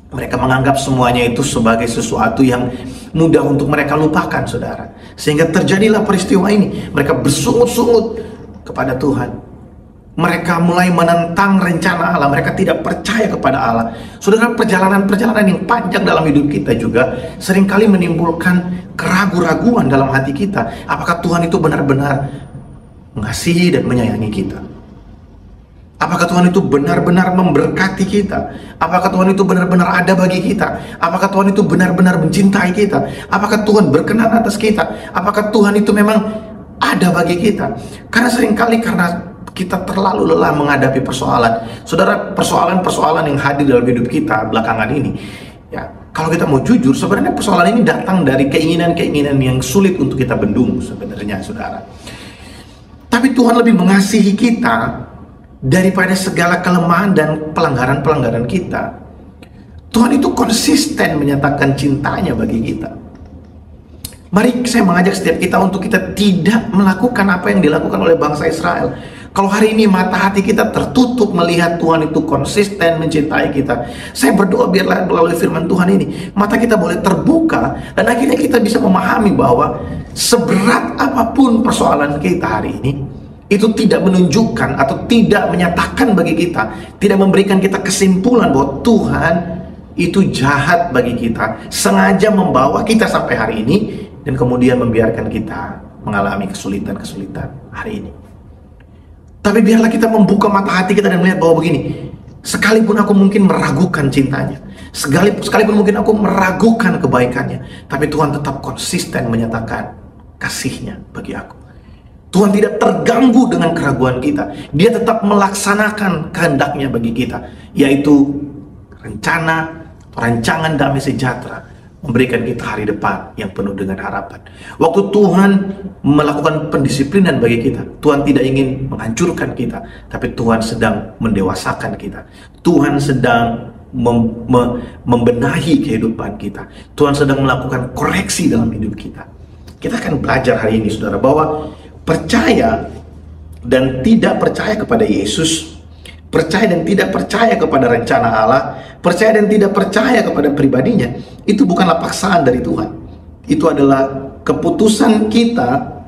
Mereka menganggap semuanya itu sebagai sesuatu yang mudah untuk mereka lupakan, saudara. Sehingga terjadilah peristiwa ini. Mereka bersungut-sungut kepada Tuhan. Mereka mulai menentang rencana Allah. Mereka tidak percaya kepada Allah. Saudara, perjalanan-perjalanan yang panjang dalam hidup kita juga seringkali menimbulkan keraguan-raguan dalam hati kita. Apakah Tuhan itu benar-benar mengasihi dan menyayangi kita? Apakah Tuhan itu benar-benar memberkati kita? Apakah Tuhan itu benar-benar ada bagi kita? Apakah Tuhan itu benar-benar mencintai kita? Apakah Tuhan berkenan atas kita? Apakah Tuhan itu memang ada bagi kita? Karena seringkali karena kita terlalu lelah menghadapi persoalan. Saudara, persoalan-persoalan yang hadir dalam hidup kita belakangan ini, ya, kalau kita mau jujur, sebenarnya persoalan ini datang dari keinginan-keinginan yang sulit untuk kita bendung sebenarnya, saudara. Tapi Tuhan lebih mengasihi kita daripada segala kelemahan dan pelanggaran-pelanggaran kita. Tuhan itu konsisten menyatakan cintanya bagi kita. Mari saya mengajak setiap kita untuk kita tidak melakukan apa yang dilakukan oleh bangsa Israel. Kalau hari ini mata hati kita tertutup melihat Tuhan itu konsisten mencintai kita, saya berdoa biarlah melalui firman Tuhan ini mata kita boleh terbuka, dan akhirnya kita bisa memahami bahwa seberat apapun persoalan kita hari ini, itu tidak menunjukkan atau tidak menyatakan bagi kita, tidak memberikan kita kesimpulan bahwa Tuhan itu jahat bagi kita, sengaja membawa kita sampai hari ini, dan kemudian membiarkan kita mengalami kesulitan-kesulitan hari ini. Tapi biarlah kita membuka mata hati kita dan melihat bahwa begini, sekalipun aku mungkin meragukan cintanya, sekalipun mungkin aku meragukan kebaikannya, tapi Tuhan tetap konsisten menyatakan kasihnya bagi aku. Tuhan tidak terganggu dengan keraguan kita. Dia tetap melaksanakan kehendaknya bagi kita, yaitu rencana, rancangan damai sejahtera, memberikan kita hari depan yang penuh dengan harapan. Waktu Tuhan melakukan pendisiplinan bagi kita, Tuhan tidak ingin menghancurkan kita, tapi Tuhan sedang mendewasakan kita. Tuhan sedang membenahi kehidupan kita. Tuhan sedang melakukan koreksi dalam hidup kita. Kita akan belajar hari ini, saudara, bahwa percaya dan tidak percaya kepada Yesus, percaya dan tidak percaya kepada rencana Allah, percaya dan tidak percaya kepada pribadinya, itu bukanlah paksaan dari Tuhan. Itu adalah keputusan kita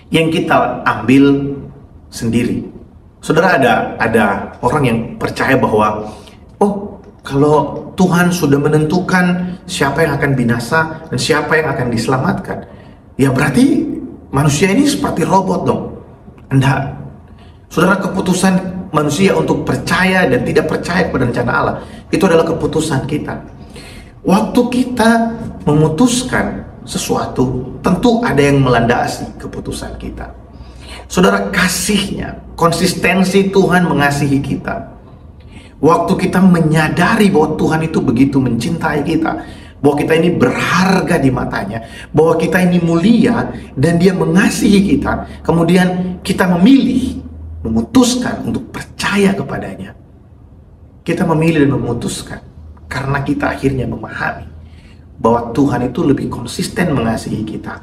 yang kita ambil sendiri. Saudara, ada orang yang percaya bahwa, oh, kalau Tuhan sudah menentukan siapa yang akan binasa dan siapa yang akan diselamatkan, ya berarti manusia ini seperti robot dong. Enggak. Saudara, keputusan manusia untuk percaya dan tidak percaya kepada rencana Allah, itu adalah keputusan kita. Waktu kita memutuskan sesuatu, tentu ada yang melandasi keputusan kita. Saudara, kasihnya, konsistensi Tuhan mengasihi kita. Waktu kita menyadari bahwa Tuhan itu begitu mencintai kita, bahwa kita ini berharga di matanya, bahwa kita ini mulia dan Dia mengasihi kita, kemudian kita memilih, memutuskan untuk percaya kepadanya. Kita memilih dan memutuskan karena kita akhirnya memahami bahwa Tuhan itu lebih konsisten mengasihi kita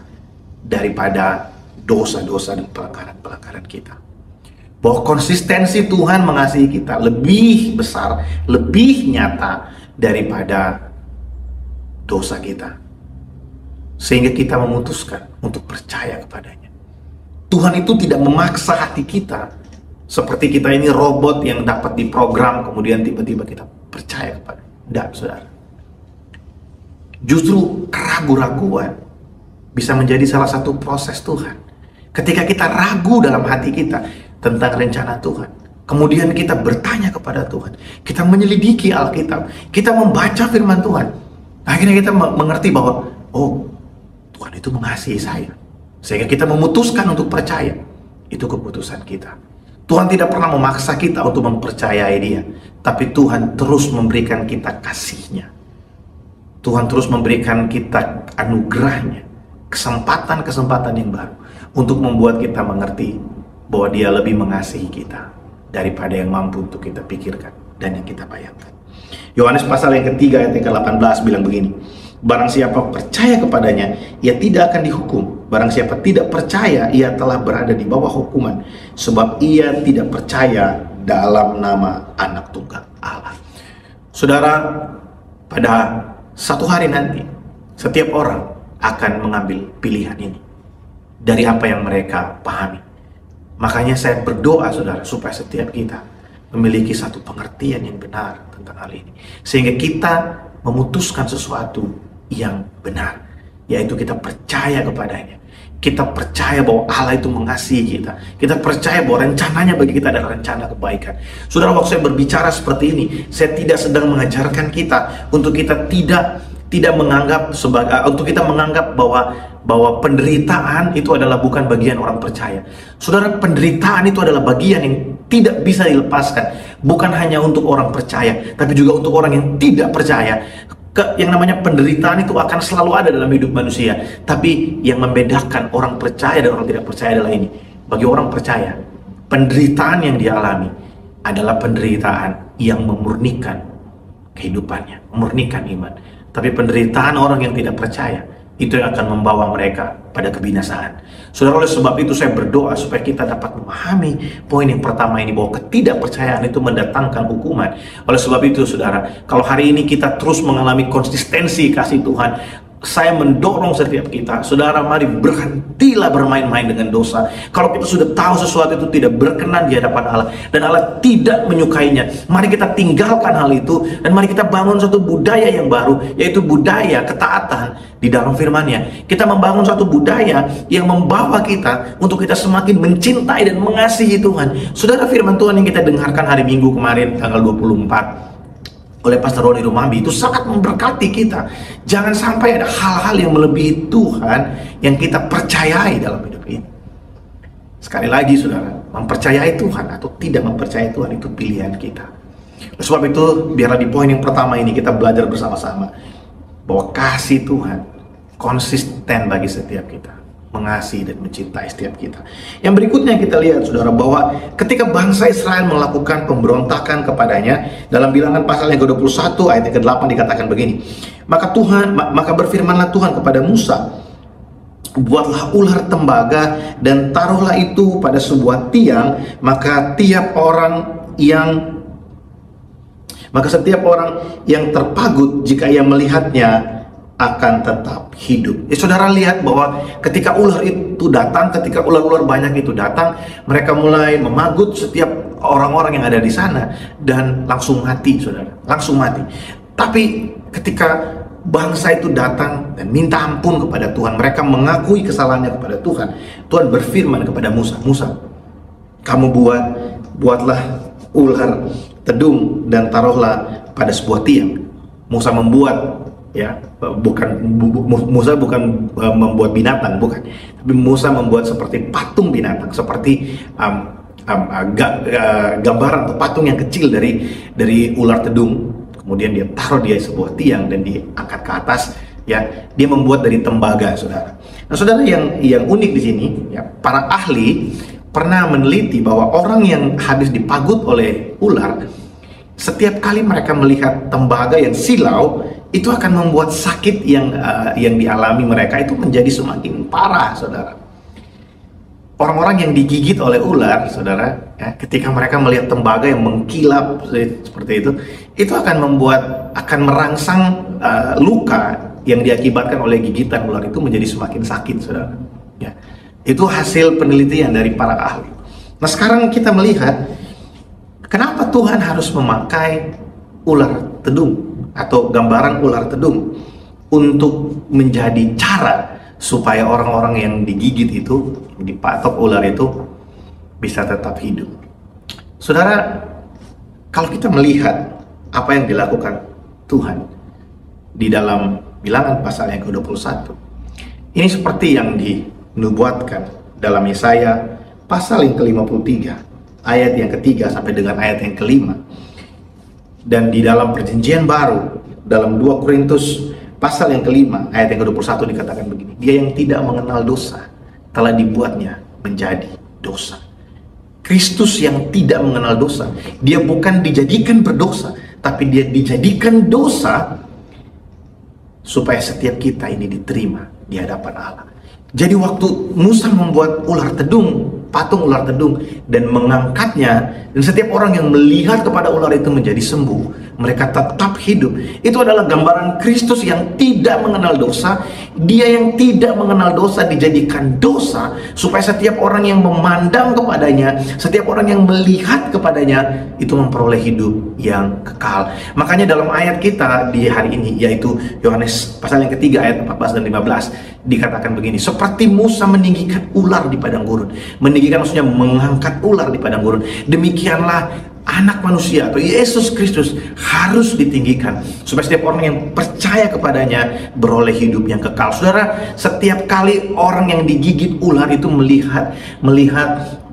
daripada dosa-dosa dan pelanggaran-pelanggaran kita. Bahwa konsistensi Tuhan mengasihi kita lebih besar, lebih nyata daripada dosa kita. Sehingga kita memutuskan untuk percaya kepadanya. Tuhan itu tidak memaksa hati kita seperti kita ini robot yang dapat diprogram kemudian tiba-tiba kita percaya kepadanya. Tidak, saudara. Justru keraguan-raguan bisa menjadi salah satu proses Tuhan. Ketika kita ragu dalam hati kita tentang rencana Tuhan, kemudian kita bertanya kepada Tuhan, kita menyelidiki Alkitab, kita membaca firman Tuhan, akhirnya kita mengerti bahwa, oh, Tuhan itu mengasihi saya. Sehingga kita memutuskan untuk percaya. Itu keputusan kita. Tuhan tidak pernah memaksa kita untuk mempercayai Dia, tapi Tuhan terus memberikan kita kasih-Nya. Tuhan terus memberikan kita anugerah-Nya, kesempatan-kesempatan yang baru untuk membuat kita mengerti bahwa Dia lebih mengasihi kita daripada yang mampu untuk kita pikirkan dan yang kita bayangkan. Yohanes pasal yang ketiga ayat yang ke-18 bilang begini, Barang siapa percaya kepadanya, ia tidak akan dihukum. Barang siapa tidak percaya, ia telah berada di bawah hukuman, sebab ia tidak percaya dalam nama Anak Tunggal Allah. Saudara, pada satu hari nanti, setiap orang akan mengambil pilihan ini dari apa yang mereka pahami. Makanya saya berdoa, saudara, supaya setiap kita memiliki satu pengertian yang benar tentang hal ini, sehingga kita memutuskan sesuatu yang benar, yaitu kita percaya kepadanya. Kita percaya bahwa Allah itu mengasihi kita. Kita percaya bahwa rencananya bagi kita adalah rencana kebaikan. Saudara, waktu saya berbicara seperti ini, saya tidak sedang mengajarkan kita untuk kita tidak menganggap sebagai, untuk kita menganggap bahwa penderitaan itu adalah bukan bagian orang percaya. Saudara, penderitaan itu adalah bagian yang tidak bisa dilepaskan, bukan hanya untuk orang percaya, tapi juga untuk orang yang tidak percaya. Yang namanya penderitaan itu akan selalu ada dalam hidup manusia. Tapi yang membedakan orang percaya dan orang tidak percaya adalah ini. Bagi orang percaya, penderitaan yang dia alami adalah penderitaan yang memurnikan kehidupannya, memurnikan iman. Tapi penderitaan orang yang tidak percaya, itu yang akan membawa mereka pada kebinasaan. Saudara, oleh sebab itu saya berdoa supaya kita dapat memahami poin yang pertama ini, bahwa ketidakpercayaan itu mendatangkan hukuman. Oleh sebab itu, saudara, kalau hari ini kita terus mengalami konsistensi kasih Tuhan, saya mendorong setiap kita, saudara, mari berhentilah bermain-main dengan dosa. Kalau kita sudah tahu sesuatu itu tidak berkenan di hadapan Allah dan Allah tidak menyukainya, mari kita tinggalkan hal itu dan mari kita bangun suatu budaya yang baru, yaitu budaya ketaatan di dalam firman-Nya. Kita membangun suatu budaya yang membawa kita untuk kita semakin mencintai dan mengasihi Tuhan. Saudara, firman Tuhan yang kita dengarkan hari Minggu kemarin tanggal 24 oleh Pastor Roni Rumambi itu sangat memberkati kita. Jangan sampai ada hal-hal yang melebihi Tuhan yang kita percayai dalam hidup ini. Sekali lagi, saudara, mempercayai Tuhan atau tidak mempercayai Tuhan itu pilihan kita. Oleh sebab itu, biarlah di poin yang pertama ini kita belajar bersama-sama bahwa kasih Tuhan konsisten bagi setiap kita, mengasihi dan mencintai setiap kita. Yang berikutnya kita lihat, saudara, bahwa ketika bangsa Israel melakukan pemberontakan kepadanya, dalam Bilangan pasal yang ke-21 ayat yang ke-8 dikatakan begini, maka berfirmanlah Tuhan kepada Musa, buatlah ular tembaga dan taruhlah itu pada sebuah tiang, maka setiap orang yang terpagut jika ia melihatnya akan tetap hidup. Saudara lihat bahwa ketika ular itu datang, ketika ular-ular banyak itu datang, mereka mulai memagut setiap orang-orang yang ada di sana dan langsung mati, saudara, langsung mati. Tapi ketika bangsa itu datang dan minta ampun kepada Tuhan, mereka mengakui kesalahannya kepada Tuhan. Tuhan berfirman kepada Musa, Musa, kamu buatlah ular tedung dan taruhlah pada sebuah tiang. Musa membuat, ya, Musa bukan membuat binatang, bukan, tapi Musa membuat seperti patung binatang, seperti gambaran atau patung yang kecil dari ular tedung. Kemudian dia taruh di sebuah tiang dan diangkat ke atas, ya. Dia membuat dari tembaga, saudara. Nah, saudara, yang unik di sini, ya, para ahli pernah meneliti bahwa orang yang habis dipagut oleh ular, setiap kali mereka melihat tembaga yang silau, itu akan membuat sakit yang dialami mereka itu menjadi semakin parah, saudara. Orang-orang yang digigit oleh ular, saudara, ya, ketika mereka melihat tembaga yang mengkilap seperti itu akan merangsang luka yang diakibatkan oleh gigitan ular itu menjadi semakin sakit, saudara. Ya, itu hasil penelitian dari para ahli. Nah, sekarang kita melihat kenapa Tuhan harus memakai ular tedung atau gambaran ular tedung untuk menjadi cara supaya orang-orang yang digigit itu, dipatok ular itu, bisa tetap hidup. Saudara, kalau kita melihat apa yang dilakukan Tuhan di dalam Bilangan pasal yang ke-21, ini seperti yang dinubuatkan dalam Yesaya pasal yang ke-53 ayat yang ke-3 sampai dengan ayat yang ke-5. Dan di dalam perjanjian baru, dalam 2 Korintus pasal yang ke-5 ayat yang ke-21 dikatakan begini, dia yang tidak mengenal dosa telah dibuatnya menjadi dosa. Kristus yang tidak mengenal dosa, dia bukan dijadikan berdosa, tapi dia dijadikan dosa supaya setiap kita ini diterima di hadapan Allah. Jadi waktu Musa membuat patung ular tedung dan mengangkatnya, dan setiap orang yang melihat kepada ular itu menjadi sembuh, mereka tetap hidup. Itu adalah gambaran Kristus yang tidak mengenal dosa. Dia yang tidak mengenal dosa dijadikan dosa, supaya setiap orang yang memandang kepadanya, setiap orang yang melihat kepadanya, itu memperoleh hidup yang kekal. Makanya dalam ayat kita di hari ini, yaitu Yohanes pasal yang ketiga ayat 14 dan 15, dikatakan begini: seperti Musa meninggikan ular di padang gurun. Meninggikan maksudnya mengangkat ular di padang gurun, demikianlah Anak Manusia atau Yesus Kristus harus ditinggikan, supaya setiap orang yang percaya kepadanya beroleh hidup yang kekal. Saudara, setiap kali orang yang digigit ular itu melihat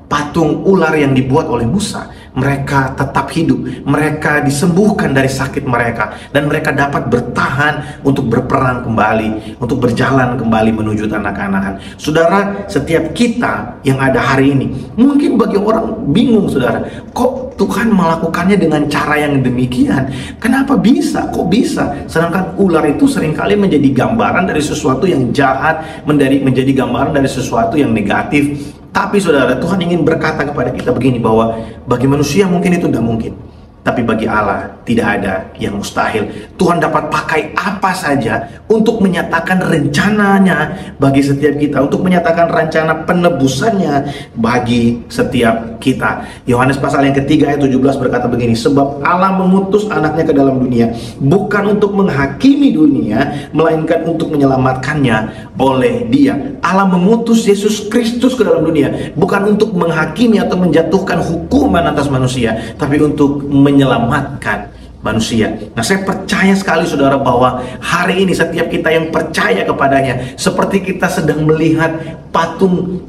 patung ular yang dibuat oleh Musa, mereka tetap hidup, mereka disembuhkan dari sakit mereka, dan mereka dapat bertahan untuk berperang kembali, untuk berjalan kembali menuju tanah Kanaan. Saudara, setiap kita yang ada hari ini, mungkin bagi orang bingung, saudara, kok Tuhan melakukannya dengan cara yang demikian? Kenapa bisa? Kok bisa? Sedangkan ular itu seringkali menjadi gambaran dari sesuatu yang jahat, menjadi gambaran dari sesuatu yang negatif. Tapi saudara, Tuhan ingin berkata kepada kita begini, bahwa bagi manusia mungkin itu tidak mungkin, tapi bagi Allah tidak ada yang mustahil. Tuhan dapat pakai apa saja untuk menyatakan rencananya bagi setiap kita, untuk menyatakan rencana penebusannya bagi setiap kita. Yohanes pasal yang ketiga ayat 17 berkata begini: sebab Allah mengutus anaknya ke dalam dunia, bukan untuk menghakimi dunia, melainkan untuk menyelamatkannya oleh Dia. Allah mengutus Yesus Kristus ke dalam dunia, bukan untuk menghakimi atau menjatuhkan hukuman atas manusia, tapi untuk menyelamatkan manusia. Nah, saya percaya sekali saudara, bahwa hari ini setiap kita yang percaya kepadanya, seperti kita sedang melihat patung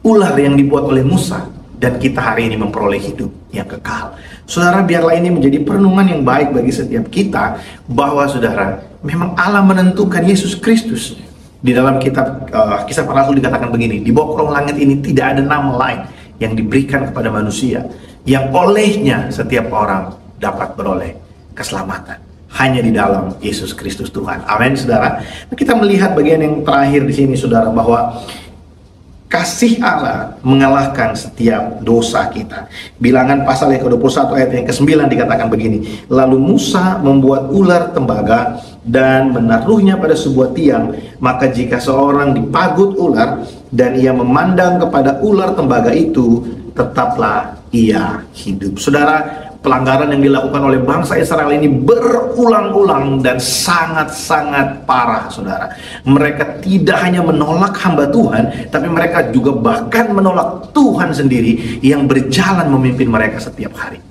ular yang dibuat oleh Musa, dan kita hari ini memperoleh hidup yang kekal. Saudara, biarlah ini menjadi perenungan yang baik bagi setiap kita, bahwa saudara, memang Allah menentukan Yesus Kristus. Di dalam kitab Kisah Para Rasul dikatakan begini: di bawah kolong langit ini tidak ada nama lain yang diberikan kepada manusia, yang olehnya setiap orang dapat beroleh keselamatan, hanya di dalam Yesus Kristus Tuhan. Amin, saudara. Kita melihat bagian yang terakhir di sini, saudara, bahwa kasih Allah mengalahkan setiap dosa kita. Bilangan pasal yang ke-21 ayat yang ke-9 dikatakan begini: lalu Musa membuat ular tembaga dan menaruhnya pada sebuah tiang, maka jika seorang dipagut ular dan ia memandang kepada ular tembaga itu, tetaplah ia hidup. Saudara, pelanggaran yang dilakukan oleh bangsa Israel ini berulang-ulang dan sangat-sangat parah, saudara. Mereka tidak hanya menolak hamba Tuhan, tapi mereka juga bahkan menolak Tuhan sendiri yang berjalan memimpin mereka setiap hari.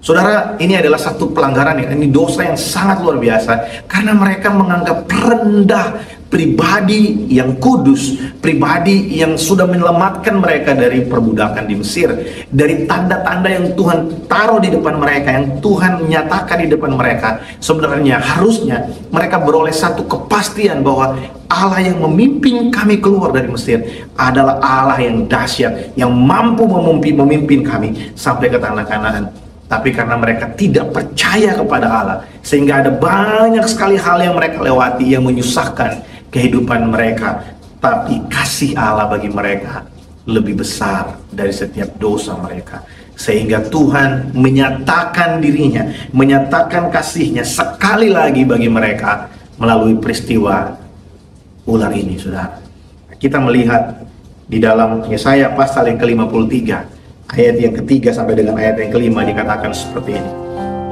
Saudara, ini adalah satu pelanggaran, ini dosa yang sangat luar biasa, karena mereka menganggap rendah pribadi yang kudus, pribadi yang sudah menyelamatkan mereka dari perbudakan di Mesir, dari tanda-tanda yang Tuhan taruh di depan mereka, yang Tuhan menyatakan di depan mereka. Sebenarnya harusnya mereka beroleh satu kepastian bahwa Allah yang memimpin kami keluar dari Mesir adalah Allah yang dahsyat, yang mampu memimpin kami sampai ke tanah Kanaan. Tapi karena mereka tidak percaya kepada Allah, sehingga ada banyak sekali hal yang mereka lewati yang menyusahkan kehidupan mereka. Tapi kasih Allah bagi mereka lebih besar dari setiap dosa mereka, sehingga Tuhan menyatakan dirinya, menyatakan kasihnya sekali lagi bagi mereka melalui peristiwa ular ini, saudara. Kita melihat di dalam Yesaya pasal yang ke-53 ayat yang ketiga sampai dengan ayat yang kelima dikatakan seperti ini: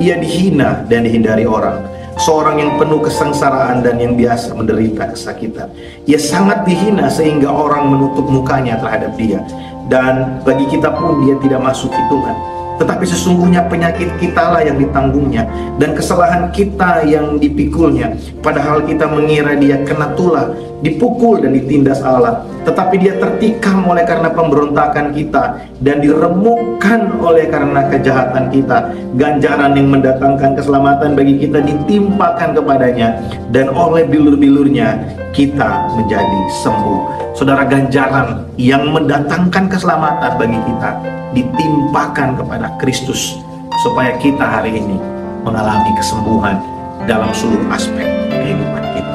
ia dihina dan dihindari orang, seorang yang penuh kesengsaraan dan yang biasa menderita kesakitan. Ia sangat dihina sehingga orang menutup mukanya terhadap dia, dan bagi kita pun dia tidak masuk hitungan. Tetapi sesungguhnya penyakit kitalah yang ditanggungnya, dan kesalahan kita yang dipikulnya. Padahal kita mengira dia kena tulah, dipukul dan ditindas Allah. Tetapi dia tertikam oleh karena pemberontakan kita, dan diremukkan oleh karena kejahatan kita. Ganjaran yang mendatangkan keselamatan bagi kita ditimpakan kepadanya, dan oleh bilur-bilurnya kita menjadi sembuh. Saudara, ganjaran yang mendatangkan keselamatan bagi kita ditimpakan kepada Kristus, supaya kita hari ini mengalami kesembuhan dalam seluruh aspek kehidupan kita.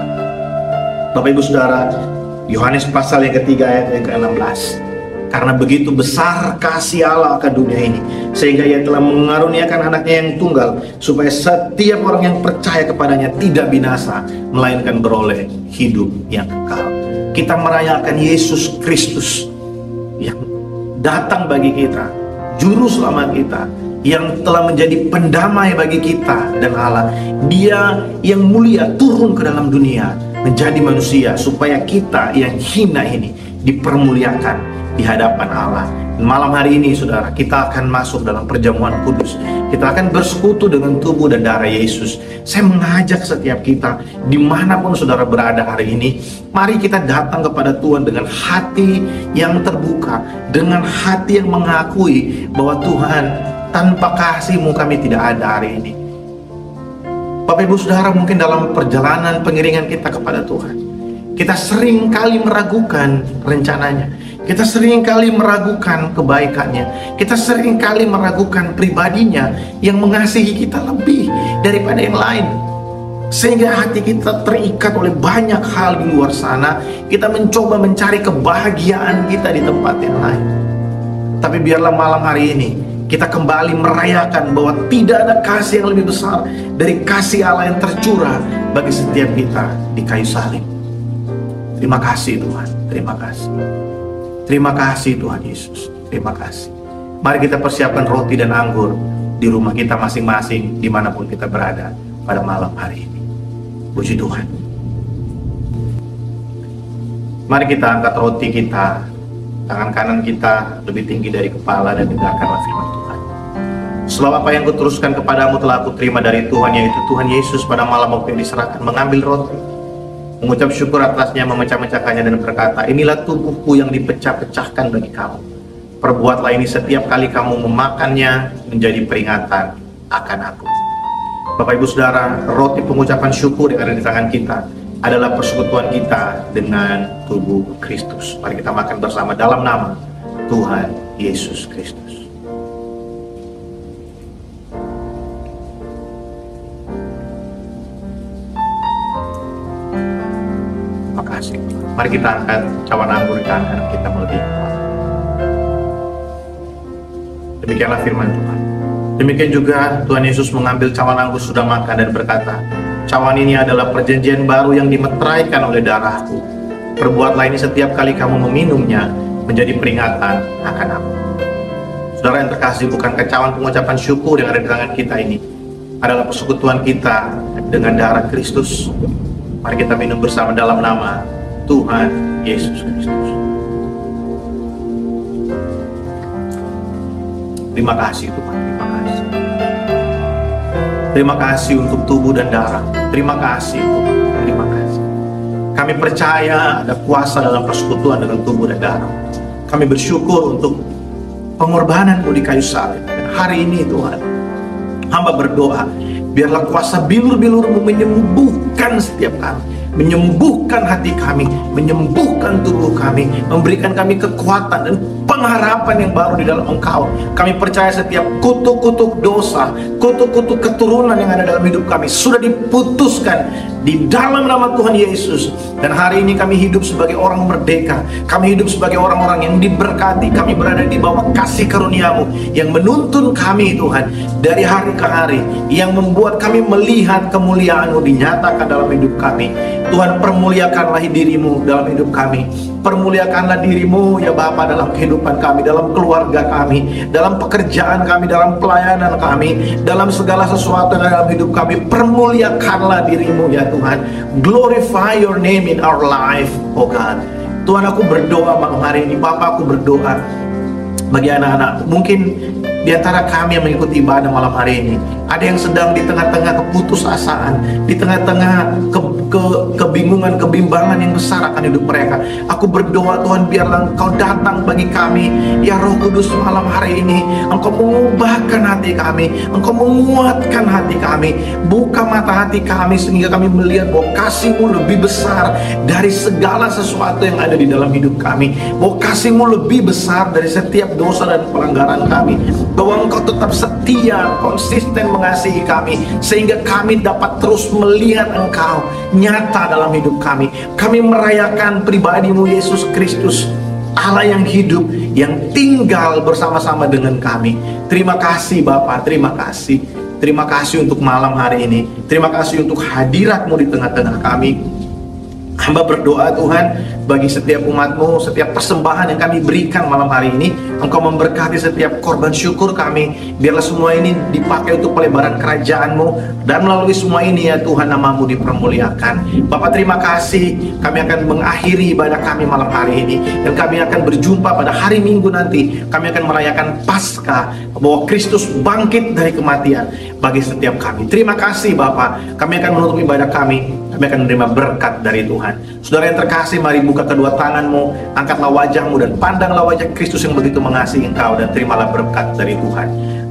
Bapak Ibu Saudara, Yohanes pasal yang ketiga ayat yang ke-16. Karena begitu besar kasih Allah akan dunia ini, sehingga Ia telah mengaruniakan anaknya yang tunggal, supaya setiap orang yang percaya kepadanya tidak binasa, melainkan beroleh hidup yang kekal. Kita merayakan Yesus Kristus yang datang bagi kita, Juru Selamat kita, yang telah menjadi pendamai bagi kita dan Allah. Dia yang mulia turun ke dalam dunia, menjadi manusia, supaya kita yang hina ini dipermuliakan di hadapan Allah. Malam hari ini saudara, kita akan masuk dalam perjamuan kudus. Kita akan bersekutu dengan tubuh dan darah Yesus. Saya mengajak setiap kita, dimanapun saudara berada hari ini, mari kita datang kepada Tuhan dengan hati yang terbuka, dengan hati yang mengakui bahwa Tuhan, tanpa kasih-Mu kami tidak ada hari ini. Bapak Ibu Saudara, mungkin dalam perjalanan pengiringan kita kepada Tuhan, kita sering kali meragukan rencananya. Kita sering kali meragukan kebaikannya. Kita sering kali meragukan pribadinya yang mengasihi kita lebih daripada yang lain. Sehingga hati kita terikat oleh banyak hal di luar sana. Kita mencoba mencari kebahagiaan kita di tempat yang lain. Tapi biarlah malam hari ini kita kembali merayakan bahwa tidak ada kasih yang lebih besar dari kasih Allah yang tercurah bagi setiap kita di kayu salib. Terima kasih Tuhan, terima kasih. Terima kasih Tuhan Yesus, terima kasih. Mari kita persiapkan roti dan anggur di rumah kita masing-masing, dimanapun kita berada pada malam hari ini. Puji Tuhan. Mari kita angkat roti kita, tangan kanan kita lebih tinggi dari kepala, dan dengarkanlah firman Tuhan. Sebab apa yang kuteruskan kepadamu telah aku terima dari Tuhan, yaitu Tuhan Yesus pada malam waktu yang diserahkan mengambil roti, mengucap syukur atasnya, memecah-mecahkannya dan berkata, inilah tubuhku yang dipecah-pecahkan bagi kamu. Perbuatlah ini setiap kali kamu memakannya, menjadi peringatan akan aku. Bapak Ibu Saudara, roti pengucapan syukur yang ada di tangan kita adalah persekutuan kita dengan tubuh Kristus. Mari kita makan bersama dalam nama Tuhan Yesus Kristus. Mari kita angkat cawan anggur di tangan kita melebihi. Demikianlah firman Tuhan. Demikian juga Tuhan Yesus mengambil cawan anggur sudah makan dan berkata, cawan ini adalah perjanjian baru yang dimeteraikan oleh darahku. Perbuatlah ini setiap kali kamu meminumnya, menjadi peringatan akan aku. Saudara yang terkasih, bukankah cawan pengucapan syukur yang ada di tangan kita ini adalah persekutuan kita dengan darah Kristus? Mari kita minum bersama dalam nama Tuhan Yesus Kristus. Terima kasih Tuhan, terima kasih. Terima kasih untuk tubuh dan darah. Terima kasih Tuhan, terima kasih. Kami percaya ada kuasa dalam persekutuan dengan tubuh dan darah. Kami bersyukur untuk pengorbanan-Mu di kayu salib. Dan hari ini Tuhan, hamba berdoa, biarlah kuasa bilur-bilur-Mu menyembuhkan setiap kami, menyembuhkan hati kami, menyembuhkan tubuh kami, memberikan kami kekuatan dan pengharapan yang baru di dalam Engkau. Kami percaya setiap kutuk-kutuk dosa, kutuk-kutuk keturunan yang ada dalam hidup kami sudah diputuskan di dalam nama Tuhan Yesus. Dan hari ini kami hidup sebagai orang merdeka. Kami hidup sebagai orang-orang yang diberkati. Kami berada di bawah kasih karunia-Mu yang menuntun kami Tuhan dari hari ke hari, yang membuat kami melihat kemuliaan-Mu dinyatakan dalam hidup kami. Tuhan, permuliakanlah diri-Mu dalam hidup kami. Permuliakanlah diri-Mu ya Bapa dalam kehidupan kami, dalam keluarga kami, dalam pekerjaan kami, dalam pelayanan kami, dalam segala sesuatu yang dalam hidup kami. Permuliakanlah diri-Mu ya Tuhan. Glorify your name in our life, oh God. Tuhan, aku berdoa malam hari ini. Bapa, aku berdoa bagi anak-anak mungkin di antara kami yang mengikuti ibadah malam hari ini, ada yang sedang di tengah-tengah keputusasaan, di tengah-tengah kebingungan, kebimbangan yang besar akan hidup mereka. Aku berdoa Tuhan, biarlah Engkau datang bagi kami ya Roh Kudus malam hari ini. Engkau mengubahkan hati kami, Engkau menguatkan hati kami, buka mata hati kami sehingga kami melihat bahwa kasih-Mu lebih besar dari segala sesuatu yang ada di dalam hidup kami, bahwa kasih-Mu lebih besar dari setiap dosa dan pelanggaran kami. bahwa Engkau tetap setia, konsisten mengasihi kami, sehingga kami dapat terus melihat Engkau nyata dalam hidup kami. Kami merayakan pribadi-Mu Yesus Kristus, Allah yang hidup, yang tinggal bersama-sama dengan kami. Terima kasih Bapa, terima kasih. Terima kasih untuk malam hari ini. Terima kasih untuk hadirat-Mu di tengah-tengah kami. Hamba berdoa Tuhan, bagi setiap umat-Mu, setiap persembahan yang kami berikan malam hari ini, Engkau memberkati setiap korban syukur kami. Biarlah semua ini dipakai untuk pelebaran kerajaan-Mu, dan melalui semua ini ya Tuhan, nama-Mu dipermuliakan. Bapak terima kasih, kami akan mengakhiri ibadah kami malam hari ini, dan kami akan berjumpa pada hari Minggu nanti. Kami akan merayakan Paskah, bahwa Kristus bangkit dari kematian bagi setiap kami. Terima kasih Bapak, kami akan menutup ibadah kami akan menerima berkat dari Tuhan. Saudara yang terkasih, mari buka kedua tanganmu, angkatlah wajahmu dan pandanglah wajah Kristus yang begitu mengasihi engkau, dan terimalah berkat dari Tuhan.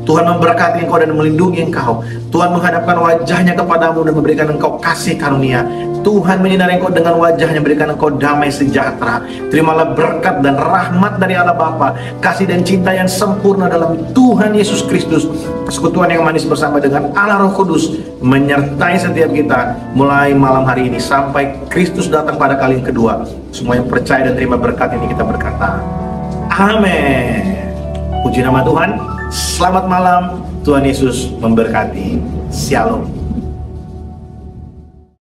Tuhan memberkati engkau dan melindungi engkau. Tuhan menghadapkan wajahnya kepadamu dan memberikan engkau kasih karunia. Tuhan menyinari engkau dengan wajahnya, memberikan engkau damai sejahtera. Terimalah berkat dan rahmat dari Allah Bapa, kasih dan cinta yang sempurna dalam Tuhan Yesus Kristus, persekutuan yang manis bersama dengan Allah Roh Kudus menyertai setiap kita mulai malam hari ini sampai Kristus datang pada kali yang kedua. Semua yang percaya dan terima berkat ini kita berkata amin. Puji nama Tuhan. Selamat malam, Tuhan Yesus memberkati. Shalom.